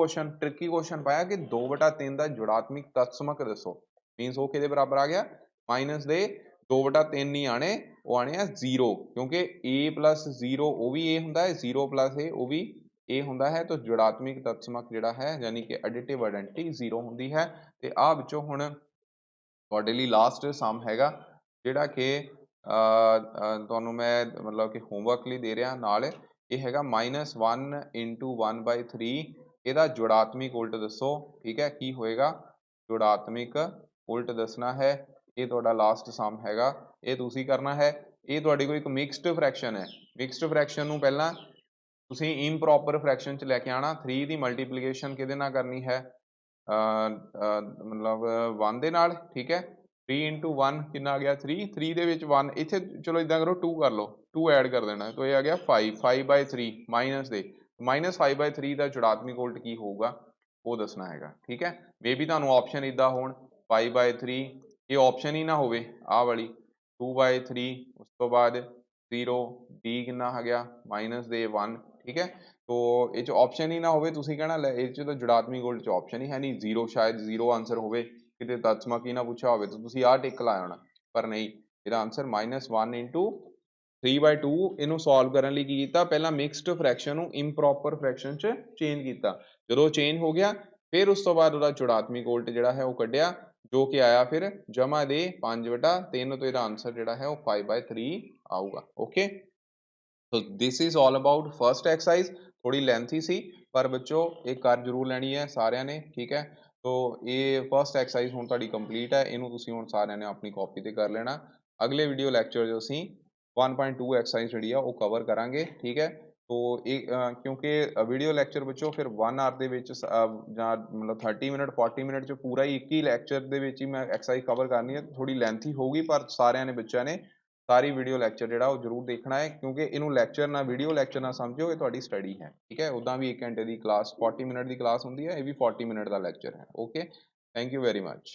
ਕੁਐਸਚਨ ਪਾਇਆ ਕਿ 2/3 ਦਾ ਜੁੜਾਤਮਕ ਤਤਸਮਕ ਦੱਸੋ, ਮੀਨਸ ਉਹ ਕਿਹਦੇ ਬਰਾਬਰ ਆ ਗਿਆ ਮਾਈਨਸ ਦੇ 2/3 ਨਹੀਂ ਆਣੇ, ਉਹ ਆਣੇ ਆ 0, ਕਿਉਂਕਿ a + 0 ਉਹ ਵੀ a ਹੁੰਦਾ ਹੈ, 0 + a ਉਹ ਵੀ a ਹੁੰਦਾ ਹੈ। ਤਾਂ ਜੁੜਾਤਮਕ ਤਤਸਮਕ ਜਿਹੜਾ ਹੈ ਯਾਨੀ ਕਿ ਐਡੀਟਿਵ ਆਇਡੈਂਟਿਟੀ 0 ਹੁੰਦੀ ਹੈ। ਤੇ ਆਹ ਵਿੱਚੋਂ ਹੁਣ ਤੁਹਾਡੇ ਲਈ ਲਾਸਟ ਸਮ ਹੈਗਾ, ਜਿਹੜਾ ਕਿ ਤੁਹਾਨੂੰ ਮੈਂ ਮਤਲਬ ਕਿ ਹੋਮਵਰਕ ਲਈ ਦੇ ਰਿਹਾ ਨਾਲ, ਇਹ ਹੈਗਾ -1 × 1/3, ਇਹਦਾ ਜੁੜਾਤਮਕ ਉਲਟ ਦੱਸੋ, ਠੀਕ ਹੈ, ਕੀ ਹੋਏਗਾ ਜੁੜਾਤਮਕ ਉਲਟ ਦੱਸਣਾ ਹੈ। ਇਹ ਤੁਹਾਡਾ ਲਾਸਟ ਸਮ ਹੈਗਾ, ਇਹ ਤੁਸੀਂ ਕਰਨਾ ਹੈ। ਇਹ ਤੁਹਾਡੇ ਕੋਲ ਇੱਕ ਮਿਕਸਡ ਫ੍ਰੈਕਸ਼ਨ ਹੈ, ਮਿਕਸਡ ਫ੍ਰੈਕਸ਼ਨ ਨੂੰ ਪਹਿਲਾਂ ਤੁਸੀਂ ਇੰਪਰੋਪਰ ਫ੍ਰੈਕਸ਼ਨ ਚ ਲੈ ਕੇ ਆਣਾ। 3 ਦੀ ਮਲਟੀਪਲੀਕੇਸ਼ਨ ਕਿਹਦੇ ਨਾਲ ਕਰਨੀ ਹੈ ਮਤਲਬ 1 ਦੇ ਨਾਲ, ਠੀਕ ਹੈ। 3 × 1 ਕਿੰਨਾ ਆ ਗਿਆ 3, 3 ਦੇ ਵਿੱਚ 1, ਇੱਥੇ ਚਲੋ ਇਦਾਂ ਕਰੋ 2 ਕਰ ਲਓ, 2 ਐਡ ਕਰ ਦੇਣਾ, ਤਾਂ ਇਹ ਆ ਗਿਆ 5/3 ਮਾਈਨਸ ਦੇ -5/3 ਦਾ ਜੁੜਾਤਮਕ ਉਲਟ ਕੀ ਹੋਊਗਾ ਉਹ ਦੱਸਣਾ ਹੈਗਾ, ਠੀਕ ਹੈ। ਮੇ ਵੀ ਤੁਹਾਨੂੰ ਆਪਸ਼ਨ ਇੱਦਾਂ ਹੋਣ 5/3, ਇਹ ਆਪਸ਼ਨ ਹੀ ਨਾ ਹੋਵੇ ਆਹ ਵਾਲੀ 2/3, ਉਸ ਤੋਂ ਬਾਅਦ 0, d ਕਿੰਨਾ ਆ ਗਿਆ ਮਾਈਨਸ ਦੇ 1, ਠੀਕ ਹੈ। ਤੋ ਇਹ 'ਚ ਆਪਸ਼ਨ ਹੀ ਨਾ ਹੋਵੇ, ਤੁਸੀਂ ਕਹਿਣਾ ਲੈ ਇਹ 'ਚ ਤਾਂ ਜੁੜਾਤਮਕ ਉਲਟ 'ਚ ਆਪਸ਼ਨ ਹੀ ਹੈ ਨਹੀਂ, 0 ਸ਼ਾਇਦ 0 ਆਂਸਰ ਹੋਵੇ, ਕਿਤੇ ਤਤਸਮਕ ਹੀ ਨਾ ਪੁੱਛਿਆ ਹੋਵੇ, ਤਾਂ ਤੁਸੀਂ ਆਹ ਟਿਕ ਲਾਇਆ ਹੋਣਾ, ਪਰ ਨਹੀਂ, ਇਹਦਾ ਆਂਸਰ -1 × 3/2। ਇਹਨੂੰ ਸੋਲਵ ਕਰਨ ਲਈ ਕੀ ਕੀਤਾ, ਪਹਿਲਾਂ ਮਿਕਸਡ ਫ੍ਰੈਕਸ਼ਨ ਨੂੰ ਇੰਪਰੋਪਰ ਫ੍ਰੈਕਸ਼ਨ 'ਚ ਚੇਂਜ ਕੀਤਾ, ਜਦੋਂ ਚੇਂਜ ਹੋ ਗਿਆ ਫਿਰ ਉਸ ਤੋਂ ਬਾਅਦ ਉਹਦਾ ਜੁੜਾਤਮਕ ਉਲਟ ਜਿਹੜਾ ਹੈ ਉਹ ਕੱਢਿਆ, ਜੋ ਕਿ ਆਇਆ ਫਿਰ ਜਮਾ ਦੇ 5/3, ਤੋਂ ਇਹਦਾ ਆਂਸਰ ਜਿਹੜਾ ਹੈ ਉਹ 5/3 ਆਊਗਾ। Okay, so this is all about first exercise. ਥੋੜੀ ਲੈਂਥੀ ਸੀ, ਪਰ ਬੱਚੋ ਇਹ ਕਰ ਜ਼ਰੂਰ ਲੈਣੀ ਹੈ ਸਾਰਿਆਂ ਨੇ, ਠੀਕ ਹੈ। ਤੋ ਇਹ ਫਸਟ ਐਕਸਰਸਾਈਜ਼ ਹੁਣ ਤੁਹਾਡੀ ਕੰਪਲੀਟ ਹੈ, ਇਹਨੂੰ ਤੁਸੀਂ ਹੁਣ ਸਾਰਿਆਂ ਨੇ ਆਪਣੀ ਕਾਪੀ ਤੇ ਕਰ ਲੈਣਾ। ਅਗਲੇ ਵੀਡੀਓ ਲੈਕਚਰ 'ਚ ਅਸੀਂ 1.2 ਐਕਸਰਸਾਈਜ਼ ਜਿਹੜੀ ਆ ਉਹ ਕਵਰ ਕਰਾਂਗੇ, ਠੀਕ ਹੈ। ਤੋ ਇਹ ਕਿਉਂਕਿ ਵੀਡੀਓ ਲੈਕਚਰ ਬੱਚੋ ਫਿਰ 1 ਆਰ ਦੇ ਵਿੱਚ ਜਾਂ ਮਤਲਬ 30 ਮਿੰਟ 40 ਮਿੰਟ 'ਚ ਪੂਰਾ ਹੀ ਇੱਕ ਹੀ ਲੈਕਚਰ ਦੇ ਵਿੱਚ ਹੀ ਮੈਂ ਐਕਸਰਸਾਈਜ਼ ਕਵਰ ਕਰਨੀ ਹੈ, ਥੋੜੀ ਲੈਂਥੀ ਹੋਊਗੀ, ਪਰ ਸਾਰਿਆਂ ਨੇ ਬੱਚਿਆਂ ਨੇ ਸਾਰੀ ਵੀਡੀਓ ਲੈਕਚਰ ਜਿਹੜਾ ਉਹ ਜ਼ਰੂਰ ਦੇਖਣਾ ਹੈ, ਕਿਉਂਕਿ ਇਹਨੂੰ ਲੈਕਚਰ ਨਾ ਵੀਡੀਓ ਲੈਕਚਰ ਨਾ ਸਮਝੋ, ਇਹ ਤੁਹਾਡੀ ਸਟੱਡੀ ਹੈ, ਠੀਕ ਹੈ। ਉੱਦਾਂ ਵੀ 1 ਘੰਟੇ ਦੀ ਕਲਾਸ 40 ਮਿੰਟ ਦੀ ਕਲਾਸ ਹੁੰਦੀ ਹੈ, ਇਹ ਵੀ 40 ਮਿੰਟ ਦਾ ਲੈਕਚਰ ਹੈ। Okay, thank you very much.